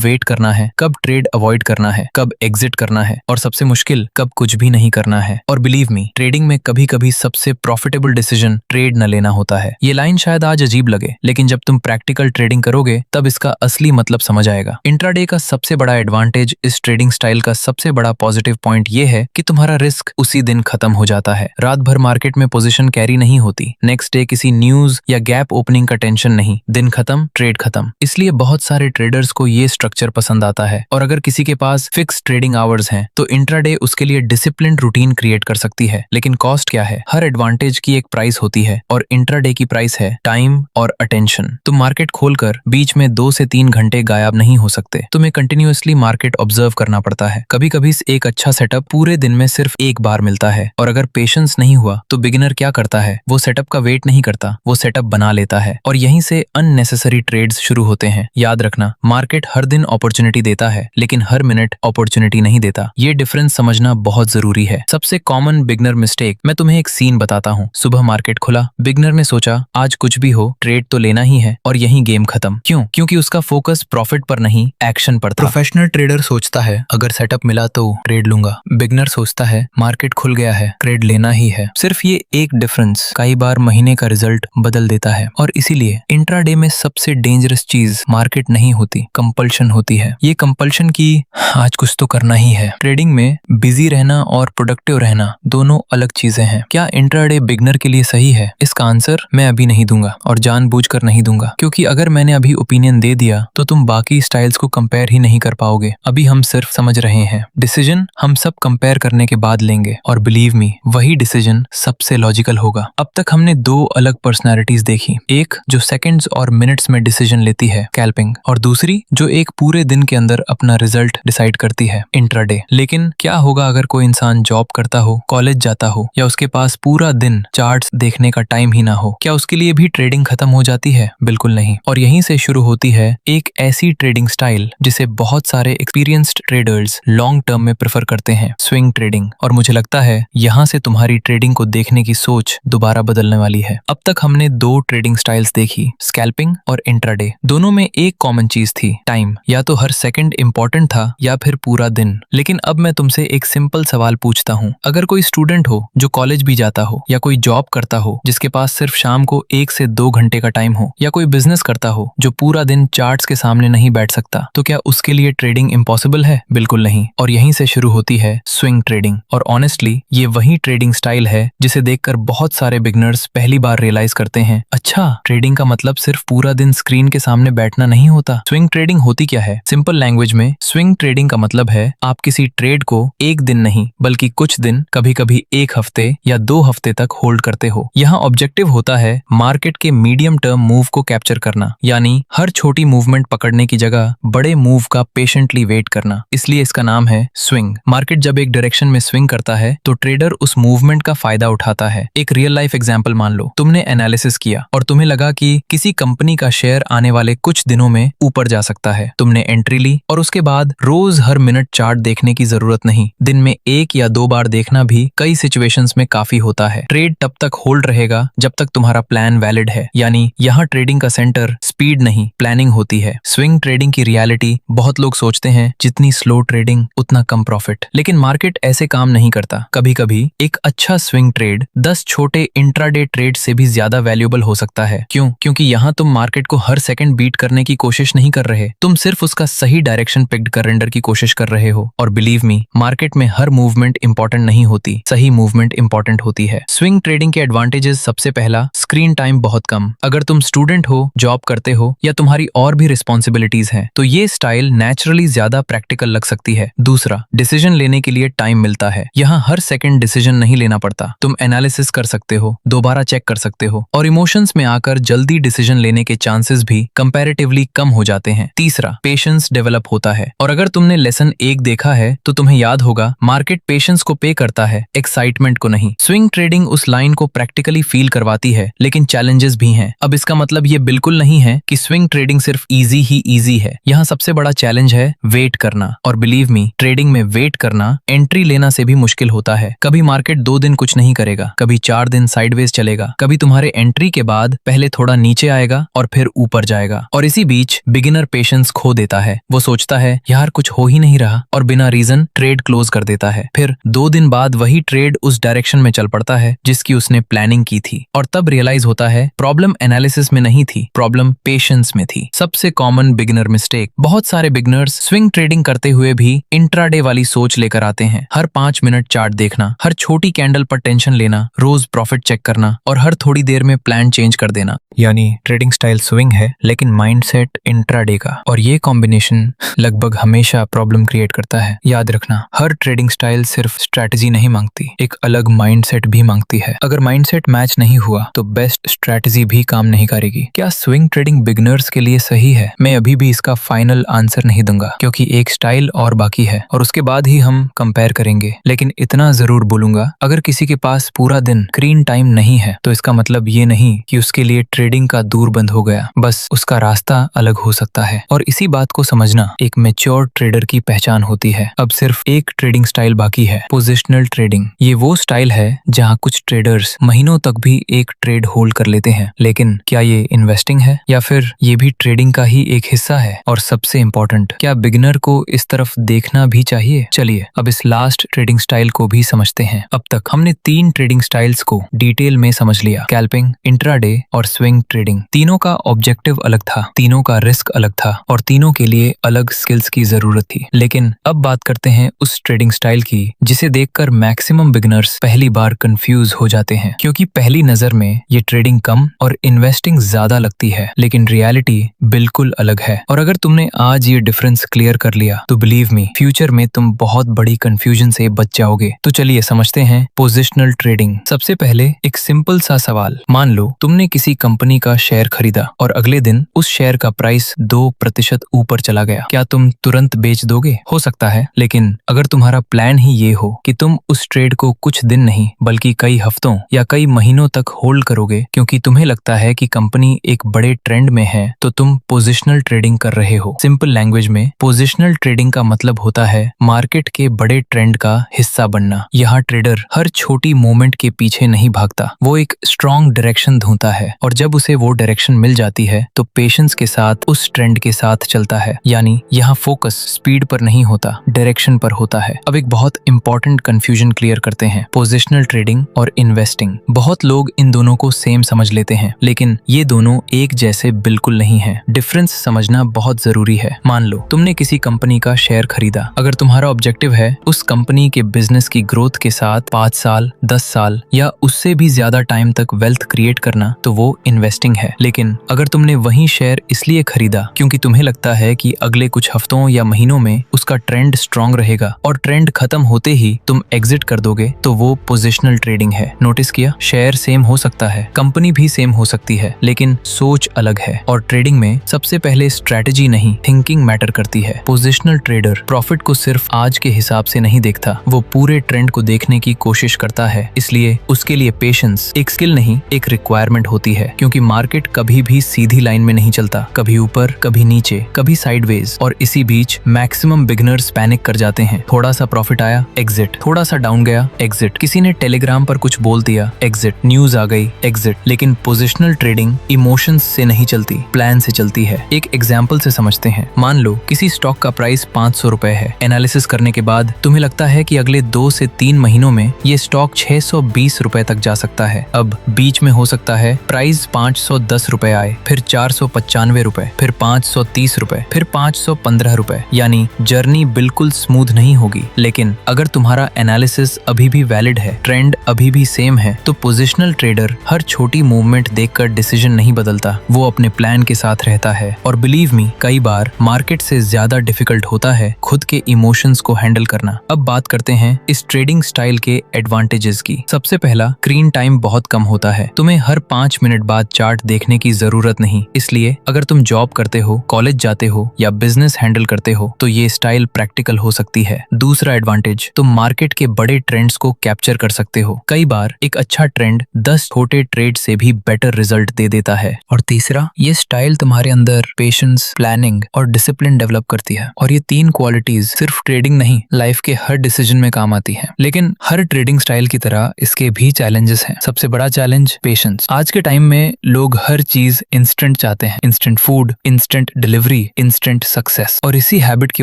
वेट करना है, कब ट्रेड अवॉइड करना है, कब एग्जिट करना है, और सबसे मुश्किल, कब कुछ भी नहीं करना है। और बिलीव मी, ट्रेडिंग में कभी कभी सबसे प्रॉफिटेबल डिसीजन ट्रेड न लेना होता है। ये लाइन शायद आज अजीब लगे, लेकिन जब तुम प्रैक्टिकल ट्रेडिंग करोगे तब इसका असली मतलब समझ आएगा। इंट्राडे का सबसे बड़ा एडवांटेज, इस ट्रेडिंग स्टाइल का सबसे बड़ा पॉजिटिव पॉइंट ये है कि तुम्हारा रिस्क उसी दिन खत्म हो जाता है। रात भर मार्केट में पोजीशन कैरी नहीं होती, नेक्स्ट डे किसी न्यूज या गैप ओपनिंग का टेंशन नहीं, दिन खत्म, ट्रेड खत्म। इसलिए बहुत सारे ट्रेडर्स को ये स्ट्रक्चर पसंद आता है। और अगर किसी के पास फिक्स ट्रेडिंग आवर्स हैं तो इंट्राडे उसके लिए डिसिप्लिन्ड रूटीन क्रिएट कर सकती है। लेकिन कॉस्ट क्या है? हर एडवांटेज की एक प्राइस होती है और इंट्राडे की प्राइस है टाइम और अटेंशन। तुम मार्केट खोलकर बीच में 2 से 3 घंटे गायब नहीं हो सकते। तुम्हें कंटिन्यूअसली मार्केट ऑब्जर्व करना पड़ता है। कभी कभी एक अच्छा सेटअप पूरे दिन में सिर्फ एक बार मिलता है, और अगर पेशेंस नहीं हुआ तो बिगिनर क्या करता है? वो सेटअप का वेट नहीं करता, वो सेटअप बना लेता है, और यहीं से अननेसेसरी ट्रेड्स शुरू होते हैं। याद रखना, मार्केट हर दिन अपॉर्चुनिटी देता है, लेकिन हर मिनट अपॉर्चुनिटी नहीं देता। ये डिफरेंस समझना बहुत जरूरी है। सबसे कॉमन बिगनर मिस्टेक, मैं तुम्हें एक सीन बताता हूँ। सुबह मार्केट खुला, बिगनर ने सोचा आज कुछ भी हो ट्रेड तो लेना ही है, और यही गेम खत्म। क्यों? क्योंकि उसका फोकस प्रॉफिट पर नहीं, एक्शन पर था। प्रोफेशनल ट्रेडर सोचता है अगर सेटअप मिला तो ट्रेड लूंगा, बिगनर सोचता है मार्केट खुल गया है, ट्रेड लेना ही है। सिर्फ ये एक डिफरेंस कई बार महीने का रिजल्ट बदल देता है। और इसीलिए इंट्राडे में सबसे डेंजरस चीज मार्केट नहीं होती, कंपल्शन होती है। ये कंपल्शन की आज कुछ तो करना ही है। ट्रेडिंग में बिजी रहना और प्रोडक्टिव रहना दोनों अलग चीजें हैं। क्या इंट्राडे बिगनर के लिए सही है? इसका आंसर मैं अभी नहीं दूंगा, और जानबूझकर नहीं दूंगा, क्योंकि अगर मैंने अभी ओपिनियन दे दिया तो तुम बाकी स्टाइल्स को कंपेयर ही नहीं कर पाओगे। अभी हम सिर्फ समझ रहे हैं। डिसीजन हम सब कंपेयर करने के बाद लेंगे, और बिलीव मी, वही डिसीजन सबसे लॉजिकल होगा। अब तक हमने 2 अलग पर्सनैलिटीज देखी, एक जो सेकंड्स और मिनट्स में डिसीजन लेती है, स्कैल्पिंग, और दूसरी जो एक पूरे दिन के अंदर अपना रिजल्ट डिसाइड करती है, इंट्राडे। लेकिन क्या होगा अगर कोई इंसान जॉब करता हो, कॉलेज जाता हो, या उसके पास पूरा दिन चार्ट्स देखने का टाइम ही ना हो? क्या उसके लिए भी ट्रेडिंग खत्म हो जाती है? बिल्कुल नहीं। और यहीं से शुरू होती है एक ऐसी ट्रेडिंग स्टाइल जिसे बहुत सारे एक्सपीरियंस्ड ट्रेडर्स लॉन्ग टर्म में प्रेफर करते हैं, स्विंग ट्रेडिंग। और मुझे लगता है यहाँ से तुम्हारी ट्रेडिंग को देखने की सोच दोबारा बदलने वाली है। अब तक हमने 2 ट्रेडिंग स्टाइल्स देखी, स्कैल्पिंग और इंट्राडे। दोनों में एक कॉमन चीज थी, टाइम। या तो हर सेकंड इंपॉर्टेंट था या फिर पूरा दिन। लेकिन अब मैं तुमसे एक सिंपल सवाल पूछता हूँ, अगर कोई स्टूडेंट हो जो कॉलेज भी जाता हो, या कोई जॉब करता हो जिसके पास सिर्फ शाम को 1 से 2 घंटे का टाइम हो, या कोई बिजनेस करता हो जो पूरा दिन चार्ट्स के सामने नहीं बैठ सकता, तो क्या उसके लिए ट्रेडिंग इम्पॉसिबल है? बिल्कुल नहीं। और यहीं से शुरू होती है स्विंग ट्रेडिंग। और ऑनेस्टली ये वही ट्रेडिंग स्टाइल है जिसे देखकर बहुत सारे बिगनर्स पहली बार रियलाइज करते हैं, अच्छा ट्रेडिंग का मतलब सिर्फ पूरा दिन स्क्रीन के सामने बैठना नहीं होता। स्विंग ट्रेडिंग होती क्या है? सिंपल लैंग्वेज में स्विंग ट्रेडिंग का मतलब है आप किसी ट्रेड को एक दिन नहीं बल्कि कुछ दिन, कभी कभी 1 हफ्ते या 2 हफ्ते तक होल्ड करते हो। यहाँ ऑब्जेक्टिव होता है मार्केट के मीडियम टर्म मूव को कैप्चर करना, यानी हर छोटी मूवमेंट पकड़ने की जगह बड़े मूव का पेशेंटली वेट करना। इसलिए इसका नाम है स्विंग। मार्केट जब एक डायरेक्शन में स्विंग करता है तो ट्रेडर उस मूवमेंट का फायदा उठाता है। एक रियल लाइफ एग्जांपल मान लो, तुमने एनालिसिस किया और तुम्हें लगा कि किसी कंपनी का शेयर आने वाले कुछ दिनों में ऊपर जा सकता है। तुमने एंट्री ली, और उसके बाद रोज हर मिनट चार्ट देखने की जरूरत नहीं, दिन में 1 या 2 बार देखना भी कई सिचुएशंस में काफी होता है। ट्रेड तब तक होल्ड रहेगा जब तक तुम्हारा प्लान वैलिड है, यानी यहाँ ट्रेडिंग का सेंटर स्पीड नहीं प्लानिंग होती है। स्विंग ट्रेडिंग की रियलिटी, बहुत लोग सोचते हैं जितनी स्लो ट्रेडिंग उतना कम प्रॉफिट, लेकिन मार्केट ऐसे काम नहीं करता। कभी कभी एक अच्छा स्विंग ट्रेड 10 छोटे इंट्राडे ट्रेड से भी ज्यादा वैल्यूएबल हो सकता है। क्यों? क्योंकि यहाँ तुम मार्केट को हर सेकंड बीट करने की कोशिश नहीं कर रहे, तुम सिर्फ उसका सही डायरेक्शन पिक्ड कर रेंडर की कोशिश कर रहे हो। और बिलीव मी, मार्केट में हर मूवमेंट इंपॉर्टेंट नहीं होती, सही मूवमेंट इंपॉर्टेंट होती है। स्विंग ट्रेडिंग के एडवांटेजेस, सबसे पहला, स्क्रीन टाइम बहुत कम। अगर तुम स्टूडेंट हो, जॉब करते हो, या तुम्हारी और भी रिस्पॉन्सिबिलिटीज हैं, तो ये स्टाइल नेचुरली ज्यादा प्रैक्टिकल लग सकती है। दूसरा, डिसीजन लेने के लिए टाइम मिलता है। यहाँ हर सेकंड डिसीजन नहीं लेना पड़ता, तुम एनालिसिस कर सकते हो, दोबारा चेक कर सकते हो, और इमोशंस में आकर जल्दी डिसीजन लेने के चांसेस भी कंपैरेटिवली कम हो जाते हैं। तीसरा, पेशेंस पेशेंस डेवलप होता है। और अगर तुमने लेसन 1 देखा है तो तुम्हें याद होगा, मार्केट पेशेंस को पे करता है, एक्साइटमेंट को नहीं। स्विंग ट्रेडिंग उस लाइन को प्रैक्टिकली फील करवाती है, लेकिन चैलेंजेस भी हैं। अब इसका मतलब ये बिल्कुल नहीं है कि स्विंग ट्रेडिंग सिर्फ इजी है। यहाँ सबसे बड़ा चैलेंज है वेट करना। और बिलीव मी, ट्रेडिंग में वेट करना एंट्री लेना से भी मुश्किल होता है। कभी मार्केट 2 दिन कुछ नहीं करेगा, कभी 4 दिन साइडवेज चलेगा, कभी तुम्हारे एंट्री के बाद पहले थोड़ा नीचे आएगा और फिर ऊपर जाएगा। और इसी बीच बिगिनर पेशेंस खो देता है। वो सोचता है यार कुछ हो ही नहीं रहा, और बिना रीजन ट्रेड क्लोज कर देता है। फिर 2 दिन बाद वही ट्रेड उस डायरेक्शन में चल पड़ता है जिसकी उसने प्लानिंग की थी। और तब रियलाइज होता है प्रॉब्लम एनालिसिस में नहीं थी, प्रॉब्लम पेशेंस में थी। सबसे कॉमन बिगिनर मिस्टेक। बहुत सारे बिगिनर्स स्विंग ट्रेडिंग करते हुए भी इंट्राडे वाली सोच लेकर आते हैं। हर 5 मिनट चार्ट देखना, हर छोटी कैंडल पर टेंशन लेना, रोज प्रॉफिट चेक करना और हर थोड़ी देर में प्लान चेंज कर देना। यानी ट्रेडिंग स्टाइल स्विंग है लेकिन माइंडसेट इंट्राडे का। और ये कॉम्बिनेशन लगभग हमेशा प्रॉब्लम क्रिएट करता है। याद रखना, हर ट्रेडिंग स्टाइल सिर्फ स्ट्रैटेजी नहीं मांगती, एक अलग माइंडसेट भी मांगती है। अगर माइंडसेट मैच नहीं हुआ तो बेस्ट स्ट्रैटेजी भी काम नहीं करेगी। क्या स्विंग ट्रेडिंग बिगिनर्स के लिए सही है? मैं अभी भी इसका फाइनल आंसर नहीं दूंगा, क्योंकि एक स्टाइल और बाकी है और उसके बाद ही हम कंपेयर करेंगे। लेकिन इतना जरूर बोलूंगा, अगर किसी के पास पूरा दिन स्क्रीन टाइम नहीं है तो इसका मतलब ये नहीं कि उसके लिए ट्रेडिंग का दूर बंद हो गया, बस उसका रास्ता अलग हो सकता है। और इसी बात को समझना एक मैच्योर ट्रेडर की पहचान होती है। अब सिर्फ एक ट्रेडिंग स्टाइल बाकी है, पोजिशनल ट्रेडिंग। ये वो स्टाइल है जहां कुछ ट्रेडर्स महीनों तक भी एक ट्रेड होल्ड कर लेते हैं। लेकिन क्या ये इन्वेस्टिंग है या फिर ये भी ट्रेडिंग का ही एक हिस्सा है? और सबसे इम्पोर्टेंट, क्या बिगिनर को इस तरफ देखना भी चाहिए? चलिए अब इस लास्ट ट्रेडिंग स्टाइल को भी समझते हैं। अब तक हमने 3 ट्रेडिंग स्टाइल्स को डिटेल में समझ लिया, स्कैल्पिंग, इंट्राडे और स्विंग ट्रेडिंग। तीनों का ऑब्जेक्टिव अलग था, तीनों का रिस्क अलग था और तीनों के लिए अलग स्किल्स की जरूरत थी। लेकिन अब बात करते हैं उस ट्रेडिंग स्टाइल की जिसे देखकर मैक्सिमम बिगिनर्स पहली बार कंफ्यूज हो जाते हैं, क्योंकि पहली नजर में ये ट्रेडिंग कम और इन्वेस्टिंग ज्यादा लगती है, लेकिन रियलिटी बिल्कुल अलग है। और अगर तुमने आज ये डिफरेंस क्लियर कर लिया तो बिलीव मी, फ्यूचर में तुम बहुत बड़ी कंफ्यूजन से बच जाओगे। तो चलिए समझते हैं पोजिशनल ट्रेडिंग। सबसे पहले एक सिंपल सा सवाल। मान लो तुमने किसी कंपनी का शेयर खरीदा और अगले दिन उस शेयर का प्राइस 2% ऊपर चला गया, क्या तुम तुरंत बेच दोगे? हो सकता है, लेकिन अगर तुम्हारा प्लान ही ये हो कि तुम उस ट्रेड को कुछ दिन नहीं बल्कि कई हफ्तों या कई महीनों तक होल्ड करोगे क्योंकि तुम्हें लगता है कि कंपनी एक बड़े ट्रेंड में है, तो तुम पोजिशनल ट्रेडिंग कर रहे हो। सिंपल लैंग्वेज में पोजिशनल ट्रेडिंग का मतलब होता है मार्केट के बड़े ट्रेंड का हिस्सा बनना। यहाँ ट्रेडर हर छोटी मोमेंट के पीछे नहीं भागता, वो एक स्ट्रॉन्ग डायरेक्शन ढूंढता है और जब उसे वो डायरेक्शन मिल जाती है तो पेशेंस के साथ उस ट्रेंड के साथ चलता है। यानी यहाँ फोकस स्पीड पर नहीं होता, डायरेक्शन पर होता है। अब एक बहुत इंपॉर्टेंट कंफ्यूजन क्लियर करते हैं, पोजिशनल ट्रेडिंग और इन्वेस्टिंग। बहुत लोग इन दोनों को सेम समझ लेते हैं, लेकिन ये दोनों एक जैसे बिल्कुल नहीं है। डिफरेंस समझना बहुत जरूरी है। मान लो तुमने किसी कंपनी का शेयर खरीदा। अगर तुम्हारा ऑब्जेक्टिव है उस कंपनी के बिजनेस की ग्रोथ के साथ 5 साल, 10 साल या उससे भी ज्यादा टाइम तक वेल्थ क्रिएट करना, तो वो इन्वेस्टिंग है। लेकिन अगर तुमने वही शेयर इसलिए खरीदा क्योंकि तुम्हें लगता है कि अगले कुछ हफ्तों या महीनों में उसका ट्रेंड स्ट्रॉन्ग रहेगा और ट्रेंड खत्म होते ही तुम एग्जिट कर दोगे, तो वो पोजिशनल ट्रेडिंग है। नोटिस किया, शेयर सेम हो सकता है, कंपनी भी सेम हो सकती है, लेकिन सोच अलग है। और ट्रेडिंग में सबसे पहले स्ट्रैटेजी नहीं, थिंकिंग मैटर करती है। पोजिशनल ट्रेडर प्रॉफिट को सिर्फ आज के हिसाब से नहीं देखता, वो पूरे ट्रेंड को देखने की कोशिश करता है। इसलिए उसके लिए पेशेंस एक स्किल नहीं, एक रिक्वायरमेंट होती है, क्योंकि मार्केट कभी भी सीधी लाइन में नहीं चलता, कभी ऊपर, कभी नीचे, कभी साइडवेज। और इसी बीच मैक्सिमम बिगिनर्स पैनिक कर जाते हैं। थोड़ा सा प्रॉफिट आया, एग्जिट, थोड़ा सा डाउन गया, एग्जिट, किसी ने टेलीग्राम पर कुछ बोल दिया, एग्जिट, न्यूज आ गई, एग्जिट। लेकिन पोजिशनल ट्रेडिंग इमोशंस से नहीं चलती, प्लान से चलती है। एक एग्जाम्पल से समझते हैं। मान लो किसी स्टॉक का प्राइस 500 रुपए है। एनालिसिस करने के बाद तुम्हें लगता है कि अगले 2 से 3 महीनों में ये स्टॉक 620 रुपए तक जा सकता है। अब बीच में हो सकता है प्राइस 510 रुपए आए, फिर 495 रुपए, फिर 530 रुपए, फिर 515 रुपए। यानी जर्नी बिल्कुल स्मूथ नहीं होगी। लेकिन अगर तुम्हारा एनालिसिस अभी भी वैलिड है, ट्रेंड अभी भी सेम है, तो पोजिशनल ट्रेडर हर छोटी मूवमेंट देखकर डिसीजन नहीं बदलता, वो अपने प्लान के साथ रहता है। और बिलीव मी, कई बार मार्केट से ज्यादा डिफिकल्ट होता है खुद के इमोशंस को हैंडल करना। अब बात करते हैं इस ट्रेडिंग स्टाइल के एडवांटेजेस की। सबसे पहला, स्क्रीन टाइम बहुत कम होता है। तुम्हें हर 5 मिनट बाद बाद चार्ट देखने की जरूरत नहीं। इसलिए अगर तुम जॉब करते हो, कॉलेज जाते हो या बिजनेस हैंडल करते हो तो ये स्टाइल प्रैक्टिकल हो सकती है। दूसरा एडवांटेज, तुम मार्केट के बड़े ट्रेंड्स को कैप्चर कर सकते हो। कई बार एक अच्छा ट्रेंड 10 छोटे ट्रेड से भी बेटर रिजल्ट दे देता है। और तीसरा, ये स्टाइल तुम्हारे अंदर पेशेंस, प्लानिंग और डिसिप्लिन डेवलप करती है। और ये 3 क्वालिटीज सिर्फ ट्रेडिंग नहीं, लाइफ के हर डिसीजन में काम आती है। लेकिन हर ट्रेडिंग स्टाइल की तरह इसके भी चैलेंजेस हैं। सबसे बड़ा चैलेंज पेशेंस। आज के टाइम में लोग हर चीज इंस्टेंट चाहते हैं। Instant food, instant delivery, instant success. और इसी हैबिट की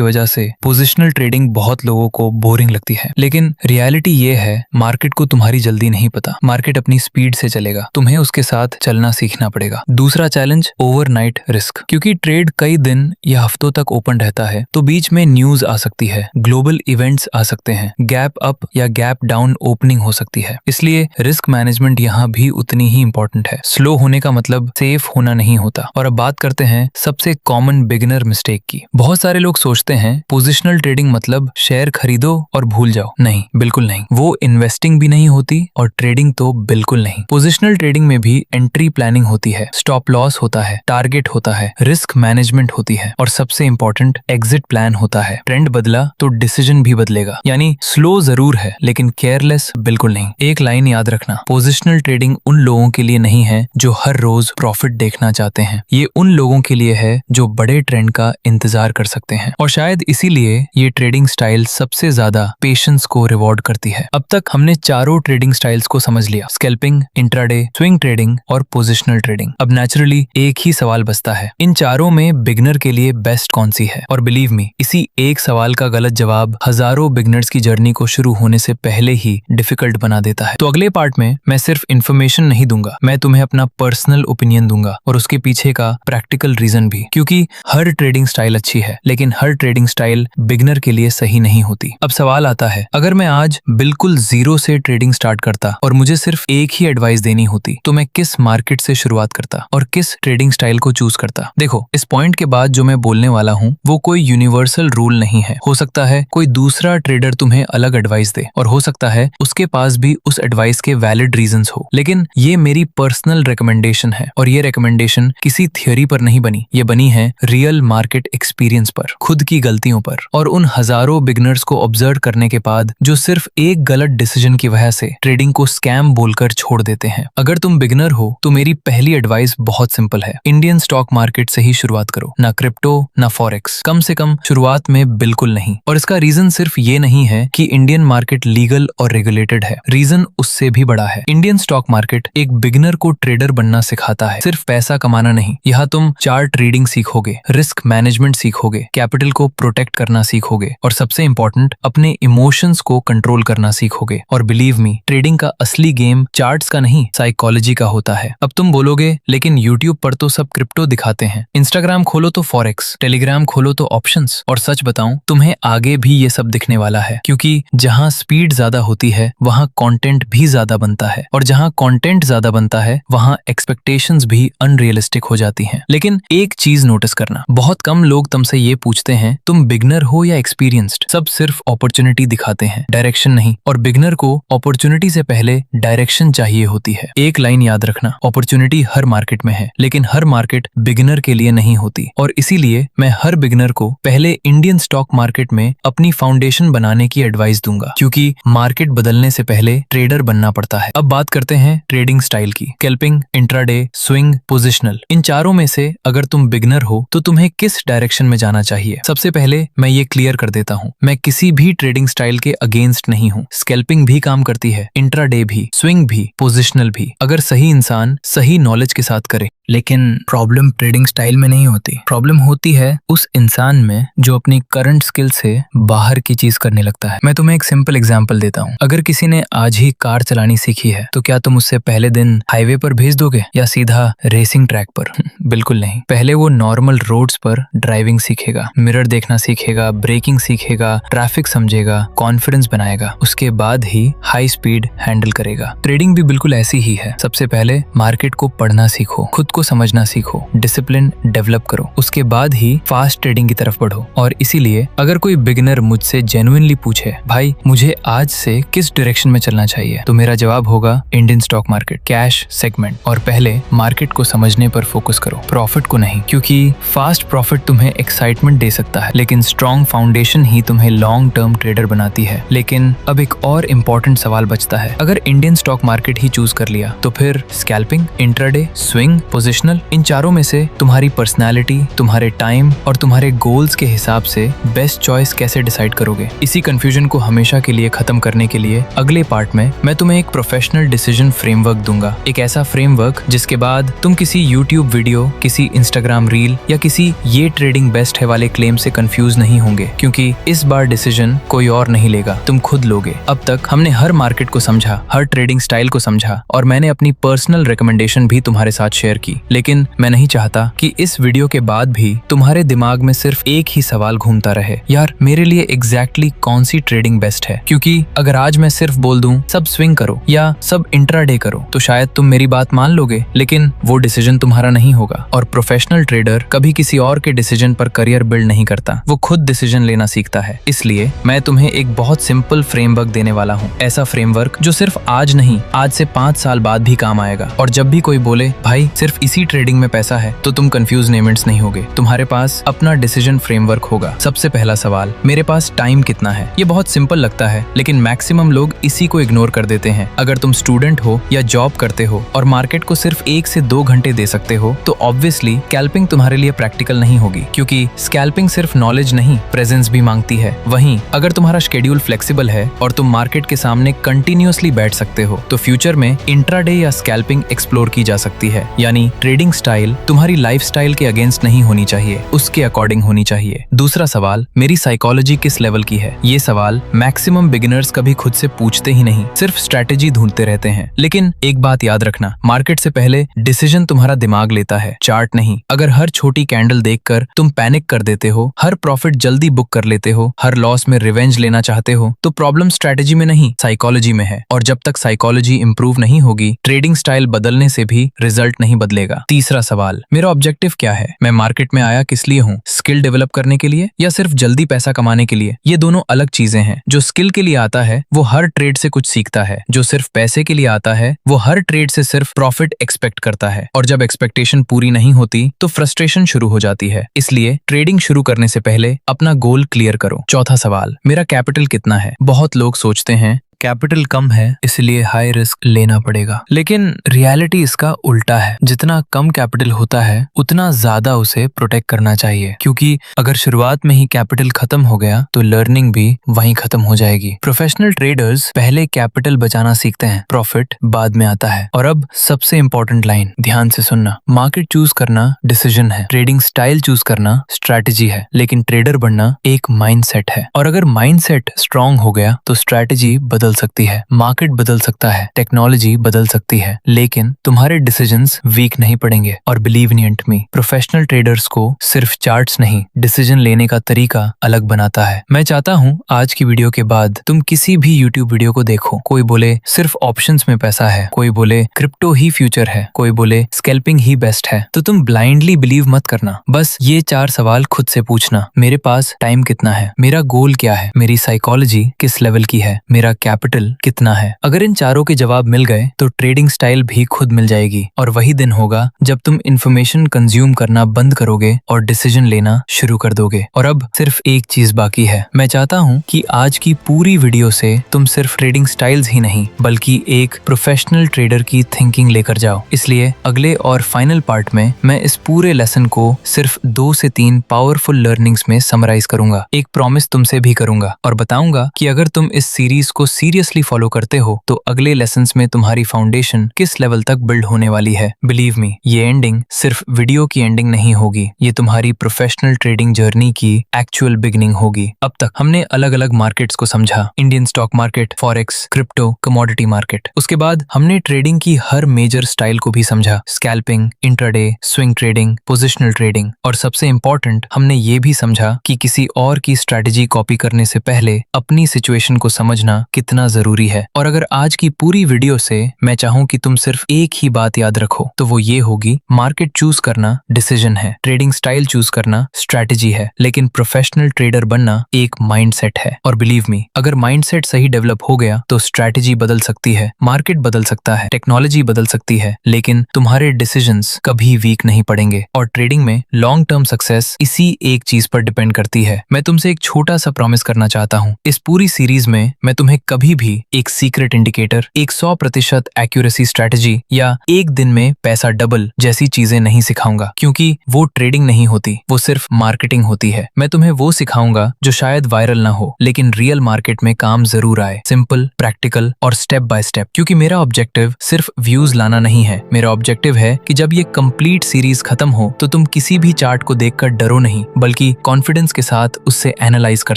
वजह से पोजिशनल ट्रेडिंग बहुत लोगों को बोरिंग लगती है। लेकिन रियलिटी ये है, मार्केट को तुम्हारी जल्दी नहीं पता। मार्केट अपनी स्पीड से चलेगा, तुम्हें उसके साथ चलना सीखना पड़ेगा। दूसरा चैलेंज, ओवरनाइट रिस्क। क्योंकि ट्रेड कई दिन या हफ्तों तक ओपन रहता है तो बीच में न्यूज आ सकती है, ग्लोबल इवेंट्स आ सकते हैं, गैप अप या गैप डाउन ओपनिंग हो सकती है। इसलिए रिस्क मैनेजमेंट यहाँ भी उतनी ही इंपॉर्टेंट है। स्लो होने का मतलब सेफ होना नहीं होता। और अब बात करते हैं सबसे कॉमन बिगिनर मिस्टेक की। बहुत सारे लोग सोचते हैं पोजिशनल ट्रेडिंग मतलब शेयर खरीदो और भूल जाओ। नहीं, बिल्कुल नहीं। वो इन्वेस्टिंग भी नहीं होती और ट्रेडिंग तो बिल्कुल नहीं। पोजिशनल ट्रेडिंग में भी एंट्री प्लानिंग होती है, स्टॉप लॉस होता है, टारगेट होता है, रिस्क मैनेजमेंट होती है और सबसे इंपॉर्टेंट एग्जिट प्लान होता है। ट्रेंड बदला तो डिसीजन भी बदलेगा। यानी स्लो जरूर है लेकिन केयरलेस बिल्कुल नहीं। एक लाइन याद रखना, पोजिशनल ट्रेडिंग उन लोगों के लिए नहीं है जो हर रोज प्रॉफिट देखना चाहते हैं। ये उन लोगों के लिए है जो बड़े ट्रेंड का इंतजार कर सकते हैं। और शायद इसीलिए ये ट्रेडिंग स्टाइल सबसे ज्यादा पेशेंस को रिवॉर्ड करती है। अब तक हमने चारों ट्रेडिंग स्टाइल्स को समझ लिया, स्कैल्पिंग, इंट्राडे, स्विंग ट्रेडिंग और पोजिशनल ट्रेडिंग। अब नेचुरली एक ही सवाल बचता है, इन चारों में बिगिनर के लिए बेस्ट कौन सी है? और बिलीव मी, इसी एक सवाल का गलत जवाब हजारों बिगिनर्स की जर्नी को शुरू होने से पहले ही डिफिकल्ट बना देता है। तो अगले पार्ट में मैं सिर्फ इन्फॉर्मेशन नहीं दूंगा, मैं तुम्हें अपना पर्सनल ओपिनियन दूंगा और उसके पीछे का प्रैक्टिकल रीजन भी। क्योंकि हर ट्रेडिंग स्टाइल अच्छी है लेकिन हर ट्रेडिंग स्टाइल बिगिनर के लिए सही नहीं होती। अब सवाल आता है, अगर मैं आज बिल्कुल जीरो से ट्रेडिंग स्टार्ट करता और मुझे सिर्फ एक ही एडवाइस देनी होती तो मैं किस मार्केट से शुरुआत करता और किस ट्रेडिंग स्टाइल को चूज करता? देखो, इस पॉइंट के बाद जो मैं बोलने वाला हूँ वो कोई यूनिवर्सल रूल नहीं है। हो सकता है कोई दूसरा ट्रेडर तुम्हें अलग एडवाइस दे और हो सकता है उसके पास भी उस एडवाइस के वैलिड रीजंस हो, लेकिन ये मेरी पर्सनल रिकमेंडेशन है और ये रिकमेंडेशन किसी थियोरी पर नहीं बनी, ये बनी है रियल मार्केट एक्सपीरियंस पर, खुद की गलतियों पर और उन हजारों बिगिनर्स को ऑब्जर्व करने के बाद जो सिर्फ एक गलत डिसीजन की वजह से ट्रेडिंग को स्कैम बोलकर छोड़ देते हैं। अगर तुम बिगिनर हो तो मेरी पहली एडवाइस बहुत सिंपल है, इंडियन स्टॉक मार्केट से ही शुरुआत करो। ना क्रिप्टो ना फॉरेक्स, कम से कम शुरुआत में बिल्कुल नहीं। और इसका रीजन सिर्फ ये नहीं है कि इंडियन मार्केट लीगल और रेगुलेटेड है, रीजन उससे भी बड़ा है। इंडियन स्टॉक मार्केट एक बिगिनर को ट्रेडर बनना सिखाता है, सिर्फ पैसा कमाना नहीं। यहाँ तुम चार्ट रीडिंग सीखोगे, रिस्क मैनेजमेंट सीखोगे, कैपिटल को प्रोटेक्ट करना सीखोगे और सबसे इंपॉर्टेंट अपने इमोशंस को कंट्रोल करना सीखोगे। और बिलीव मी, ट्रेडिंग का असली गेम चार्ट्स का नहीं, साइकोलॉजी का होता है। अब तुम बोलोगे लेकिन यूट्यूब पर तो सब क्रिप्टो दिखाते हैं, इंस्टाग्राम खोलो तो फॉरेक्स, टेलीग्राम खोलो तो ऑप्शंस। और सच बताऊं, तुम्हें आगे भी ये सब दिखने वाला है, क्योंकि जहां स्पीड ज्यादा होती है वहां कंटेंट भी ज्यादा बनता है और जहां कंटेंट ज्यादा बनता है वहां एक्सपेक्टेशंस भी अनरियलिस्टिक हो जाती हैं। लेकिन एक चीज नोटिस करना, बहुत कम लोग तुमसे ये पूछते हैं तुम बिगिनर हो या एक्सपीरियंस्ड। सब सिर्फ अपॉर्चुनिटी दिखाते हैं, डायरेक्शन नहीं। और बिगिनर को अपॉर्चुनिटी से पहले डायरेक्शन चाहिए होती है। एक लाइन याद रखना, अपॉर्चुनिटी हर मार्केट में है लेकिन हर मार्केट बिगिनर के लिए नहीं होती। और इसीलिए मैं हर बिगिनर को पहले इंडियन स्टॉक मार्केट में अपनी फाउंडेशन बनाने की एडवाइस दूंगा, क्योंकि मार्केट बदलने से पहले ट्रेडर बनना पड़ता है। अब बात करते हैं ट्रेडिंग स्टाइल की, स्कैल्पिंग, इंट्राडे, स्विंग, पोजिशनल। इन चारों में से अगर तुम बिगिनर हो तो तुम्हें किस डायरेक्शन में जाना चाहिए? सबसे पहले मैं ये क्लियर कर देता हूँ, मैं किसी भी ट्रेडिंग स्टाइल के अगेंस्ट नहीं हूँ। स्कैल्पिंग भी काम करती है, इंट्राडे भी, स्विंग भी, पोजिशनल भी, अगर सही इंसान सही नॉलेज के साथ करे। लेकिन प्रॉब्लम ट्रेडिंग स्टाइल में नहीं होती, प्रॉब्लम होती है उस इंसान में जो अपनी करंट स्किल से बाहर की चीज करने लगता है। मैं तुम्हें एक सिंपल एग्जांपल देता हूँ। अगर किसी ने आज ही कार चलानी सीखी है तो क्या तुम उससे पहले दिन हाईवे पर भेज दोगे या सीधा रेसिंग ट्रैक पर? बिल्कुल नहीं। पहले वो नॉर्मल रोड्स पर ड्राइविंग सीखेगा, मिरर देखना सीखेगा, ब्रेकिंग सीखेगा, ट्रैफिक समझेगा, कॉन्फिडेंस बनाएगा, उसके बाद ही हाई स्पीड हैंडल करेगा। ट्रेडिंग भी बिल्कुल ऐसी ही है। सबसे पहले मार्केट को पढ़ना सीखो, खुद को समझना सीखो, डिसिप्लिन डेवलप करो, उसके बाद ही फास्ट ट्रेडिंग की तरफ बढ़ो। और इसीलिए अगर कोई बिगिनर मुझसे जेन्युइनली पूछे भाई मुझे आज से किस डायरेक्शन में चलना चाहिए, तो मेरा जवाब होगा Indian stock market, cash segment. और और पहले मार्केट को समझने पर फोकस करो, प्रॉफिट को नहीं, क्योंकि फास्ट प्रॉफिट तुम्हें एक्साइटमेंट दे सकता है लेकिन स्ट्रॉन्ग फाउंडेशन ही तुम्हें लॉन्ग टर्म ट्रेडर बनाती है। लेकिन अब एक और इम्पोर्टेंट सवाल बचता है, अगर इंडियन स्टॉक मार्केट ही चूज कर लिया तो फिर स्कैल्पिंग, इंट्राडे, स्विंग, पोजिशनल, इन चारों में से तुम्हारी पर्सनैलिटी, तुम्हारे टाइम और तुम्हारे गोल्स के हिसाब से बेस्ट चॉइस कैसे डिसाइड करोगे? इसी कंफ्यूजन को हमेशा के लिए खत्म करने के लिए अगले पार्ट में मैं तुम्हें एक प्रोफेशनल डिसीजन फ्रेमवर्क दूंगा, एक ऐसा फ्रेमवर्क जिसके बाद तुम किसी यूट्यूब वीडियो, किसी इंस्टाग्राम रील या किसी ये ट्रेडिंग बेस्ट है वाले क्लेम से कंफ्यूज नहीं होंगे, क्योंकि इस बार डिसीजन कोई और नहीं लेगा, तुम खुद लोगे। अब तक हमने हर मार्केट को समझा, हर ट्रेडिंग स्टाइल को समझा और मैंने अपनी पर्सनल रिकमेंडेशन भी तुम्हारे साथ शेयर की, लेकिन मैं नहीं चाहता कि इस वीडियो के बाद भी तुम्हारे दिमाग में सिर्फ एक ही सवाल घूमता रहे, यार मेरे लिए एग्जैक्टली कौन सी ट्रेडिंग बेस्ट है? क्योंकि अगर आज मैं सिर्फ बोल दूं सब स्विंग करो या सब इंट्राडे करो तो शायद तुम मेरी बात मान लोगे, लेकिन वो डिसीजन तुम्हारा नहीं होगा। और प्रोफेशनल ट्रेडर कभी किसी और के डिसीजन पर करियर बिल्ड नहीं करता, वो खुद डिसीजन लेना सीखता है। इसलिए मैं तुम्हें एक बहुत सिंपल फ्रेमवर्क देने वाला हूँ, ऐसा फ्रेमवर्क जो सिर्फ आज नहीं, आज से 5 साल बाद भी काम आएगा। और जब भी कोई बोले भाई सिर्फ इसी ट्रेडिंग में पैसा है, तो तुम कंफ्यूज नेमेंट्स नहीं होगे, तुम्हारे पास अपना डिसीजन फ्रेमवर्क होगा। सबसे पहला सवाल, मेरे पास टाइम कितना है? ये बहुत सिंपल लगता है, लेकिन मैक्सिमम लोग इसी को इग्नोर कर देते हैं। अगर तुम स्टूडेंट हो या जॉब करते हो और मार्केट को सिर्फ 1 से 2 घंटे दे सकते हो, तो ऑब्वियसली स्कैल्पिंग तुम्हारे लिए प्रैक्टिकल नहीं होगी, क्योंकि स्कैल्पिंग सिर्फ नॉलेज नहीं, प्रेजेंस भी मांगती है। वहीं अगर तुम्हारा शेड्यूल फ्लेक्सिबल है और तुम मार्केट के सामने कंटिन्यूअसली बैठ सकते हो, तो फ्यूचर में इंट्राडे या स्कैल्पिंग एक्सप्लोर की जा सकती है। यानी ट्रेडिंग स्टाइल तुम्हारी लाइफस्टाइल के अगेंस्ट नहीं होनी चाहिए, उसके अकॉर्डिंग होनी चाहिए। दूसरा सवाल, मेरी साइकोलॉजी किस लेवल की है? ये सवाल मैक्सिमम बिगिनर्स कभी खुद से पूछते ही नहीं, सिर्फ स्ट्रेटेजी ढूंढते रहते हैं। लेकिन एक बात याद रखना, मार्केट से पहले डिसीजन तुम्हारा दिमाग लेता है, चार्ट नहीं। अगर हर छोटी कैंडल देखकर तुम पैनिक कर देते हो, हर प्रॉफिट जल्दी बुक कर लेते हो, हर लॉस में रिवेंज लेना चाहते हो, तो प्रॉब्लम स्ट्रेटेजी में नहीं, साइकोलॉजी में है। और जब तक साइकोलॉजी इंप्रूव नहीं होगी, ट्रेडिंग स्टाइल बदलने से भी रिजल्ट नहीं बदलेगा। तीसरा सवाल, मेरा ऑब्जेक्टिव क्या है? मैं मार्केट में आया किस लिए हूँ? स्किल डेवलप करने के लिए या सिर्फ जल्दी पैसा कमाने के लिए? ये दोनों अलग चीजें हैं। जो स्किल के लिए आता है वो हर ट्रेड से कुछ सीखता है, जो सिर्फ पैसे के लिए आता है वो हर ट्रेड से सिर्फ प्रॉफिट एक्सपेक्ट करता है। और जब एक्सपेक्टेशन पूरी नहीं होती तो फ्रस्ट्रेशन शुरू हो जाती है। इसलिए ट्रेडिंग शुरू करने से पहले अपना गोल क्लियर करो। चौथा सवाल, मेरा कैपिटल कितना है? बहुत लोग सोचते हैं कैपिटल कम है इसलिए हाई रिस्क लेना पड़ेगा, लेकिन रियलिटी इसका उल्टा है। जितना कम कैपिटल होता है उतना ज्यादा उसे प्रोटेक्ट करना चाहिए, क्योंकि अगर शुरुआत में ही कैपिटल खत्म हो गया तो लर्निंग भी वहीं खत्म हो जाएगी। प्रोफेशनल ट्रेडर्स पहले कैपिटल बचाना सीखते हैं, प्रॉफिट बाद में आता है। और अब सबसे इंपॉर्टेंट लाइन ध्यान से सुनना, मार्केट चूज करना डिसीजन है, ट्रेडिंग स्टाइल चूज करना स्ट्रैटेजी है, लेकिन ट्रेडर बनना एक माइंडसेट है। और अगर माइंडसेट स्ट्रांग हो गया तो स्ट्रैटेजी बदल सकती है, मार्केट बदल सकता है, टेक्नोलॉजी बदल सकती है, लेकिन तुम्हारे डिसीजंस वीक नहीं पड़ेंगे। और believe me and me, professional traders को सिर्फ चार्ट्स नहीं, डिसीजन लेने का तरीका अलग बनाता है। मैं चाहता हूँ आज की वीडियो के बाद तुम किसी भी यूट्यूब वीडियो को देखो, कोई बोले सिर्फ ऑप्शंस में पैसा है, कोई बोले क्रिप्टो ही फ्यूचर है, कोई बोले स्कैल्पिंग ही बेस्ट है, तो तुम ब्लाइंडली बिलीव मत करना। बस ये 4 सवाल खुद से पूछना, मेरे पास टाइम कितना है, मेरा गोल क्या है, मेरी साइकोलॉजी किस लेवल की है, मेरा कैपिटल कितना है। अगर इन चारों के जवाब मिल गए तो ट्रेडिंग स्टाइल भी खुद मिल जाएगी। और वही दिन होगा जब तुम इन्फॉर्मेशन कंज्यूम करना बंद करोगे और डिसीजन लेना शुरू कर दोगे। और अब सिर्फ एक चीज बाकी है, मैं चाहता हूँ कि आज की पूरी वीडियो से तुम सिर्फ ट्रेडिंग स्टाइल्स ही नहीं बल्कि एक प्रोफेशनल ट्रेडर की थिंकिंग लेकर जाओ। इसलिए अगले और फाइनल पार्ट में मैं इस पूरे लेसन को सिर्फ 2 से 3 पावरफुल लर्निंग्स में समराइज करूंगा। एक प्रॉमिस तुमसे भी करूंगा और बताऊंगा कि अगर तुम इस सीरीज को सीरियसली फॉलो करते हो तो अगले लेसन्स में तुम्हारी फाउंडेशन किस लेवल तक बिल्ड होने वाली है। बिलीव मी, ये एंडिंग सिर्फ वीडियो की एंडिंग नहीं होगी, ये तुम्हारी प्रोफेशनल ट्रेडिंग जर्नी की एक्चुअल बिगिनिंग होगी। अब तक हमने अलग अलग मार्केट्स को समझा, Indian stock market, forex, crypto, commodity market. उसके बाद हमने ट्रेडिंग की हर मेजर स्टाइल को भी समझा, scalping, intraday, swing trading, positional trading. और सबसे इंपॉर्टेंट, हमने ये भी समझा कि किसी और की स्ट्रैटेजी कॉपी करने से पहले अपनी सिचुएशन को समझना कितना समझना जरूरी है। और अगर आज की पूरी वीडियो से मैं चाहूँ कि तुम सिर्फ एक ही बात याद रखो तो वो ये होगी, मार्केट चूज करना डिसीजन है, ट्रेडिंग स्टाइल चूज करना स्ट्रैटेजी है, लेकिन प्रोफेशनल ट्रेडर बनना एक माइंडसेट है। और बिलीव मी, अगर माइंडसेट सही डेवलप हो गया तो स्ट्रैटेजी बदल सकती है, मार्केट बदल सकता है, टेक्नोलॉजी बदल सकती है, लेकिन तुम्हारे डिसीजंस कभी वीक नहीं पड़ेंगे। और ट्रेडिंग में लॉन्ग टर्म सक्सेस इसी एक चीज पर डिपेंड करती है। मैं तुमसे एक छोटा सा प्रॉमिस करना चाहता हूँ, इस पूरी सीरीज में मैं तुम्हें कभी भी एक सीक्रेट इंडिकेटर, एक 100% एक्यूरेसी स्ट्रैटेजी या एक दिन में पैसा डबल जैसी चीजें नहीं सिखाऊंगा, क्योंकि वो ट्रेडिंग नहीं होती, वो सिर्फ मार्केटिंग होती है। मैं तुम्हें वो सिखाऊंगा जो शायद वायरल ना हो, लेकिन रियल मार्केट में काम जरूर आए, सिंपल, प्रैक्टिकल और स्टेप बाय स्टेप। क्योंकि मेरा ऑब्जेक्टिव सिर्फ व्यूज लाना नहीं है, मेरा ऑब्जेक्टिव है कि जब ये कंप्लीट सीरीज खत्म हो तो तुम किसी भी चार्ट को देखकर डरो नहीं, बल्कि कॉन्फिडेंस के साथ उससे एनालाइज कर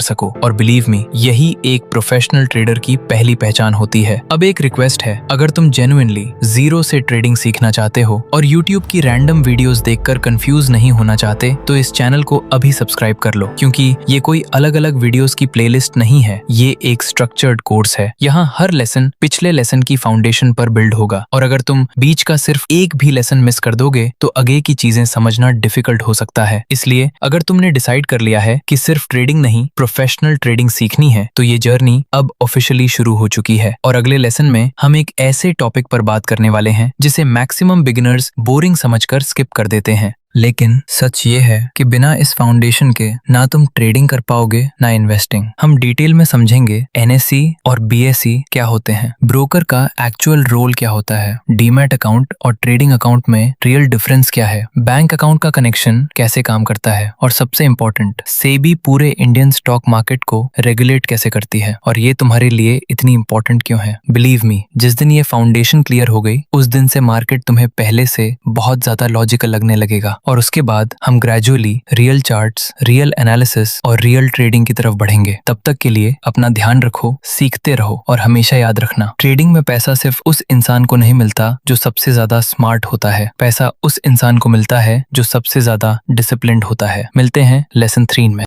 सको। और बिलीव मी, यही एक प्रोफेशनल ट्रेडर की पहली पहचान होती है। अब एक रिक्वेस्ट है, अगर तुम जेन्युइनली जीरो से ट्रेडिंग सीखना चाहते हो और यूट्यूब की रैंडम वीडियोस देखकर कंफ्यूज नहीं होना चाहते तो इस चैनल को अभी सब्सक्राइब कर लो, क्योंकि ये कोई अलग अलग वीडियोस की प्लेलिस्ट नहीं है, ये एक स्ट्रक्चर्ड कोर्स है। यहाँ हर लेसन पिछले लेसन की फाउंडेशन पर बिल्ड होगा, और अगर तुम बीच का सिर्फ एक भी लेसन मिस कर दोगे तो आगे की चीजें समझना डिफिकल्ट हो सकता है। इसलिए अगर तुमने डिसाइड कर लिया है कि सिर्फ ट्रेडिंग नहीं, प्रोफेशनल ट्रेडिंग सीखनी है, तो ये जर्नी अब ऑफिशियली शुरू हो चुकी है। और अगले लेसन में हम एक ऐसे टॉपिक पर बात करने वाले हैं जिसे मैक्सिमम बिगिनर्स बोरिंग समझकर स्किप कर देते हैं। लेकिन सच ये है कि बिना इस फाउंडेशन के ना तुम ट्रेडिंग कर पाओगे ना इन्वेस्टिंग। हम डिटेल में समझेंगे एनएसई और बीएसई क्या होते हैं, ब्रोकर का एक्चुअल रोल क्या होता है, डीमैट अकाउंट और ट्रेडिंग अकाउंट में रियल डिफरेंस क्या है, बैंक अकाउंट का कनेक्शन कैसे काम करता है, और सबसे इम्पोर्टेंट, सेबी पूरे इंडियन स्टॉक मार्केट को रेगुलेट कैसे करती है, और ये तुम्हारे लिए इतनी इंपॉर्टेंट क्यों है। बिलीव मी, जिस दिन ये फाउंडेशन क्लियर हो गई उस दिन से मार्केट तुम्हें पहले से बहुत ज्यादा लॉजिकल लगने लगेगा, और उसके बाद हम gradually real charts, real analysis और रियल ट्रेडिंग की तरफ बढ़ेंगे। तब तक के लिए अपना ध्यान रखो, सीखते रहो, और हमेशा याद रखना, ट्रेडिंग में पैसा सिर्फ उस इंसान को नहीं मिलता जो सबसे ज्यादा स्मार्ट होता है, पैसा उस इंसान को मिलता है जो सबसे ज्यादा डिसिप्लिन्ड होता है। मिलते हैं लेसन 3 में।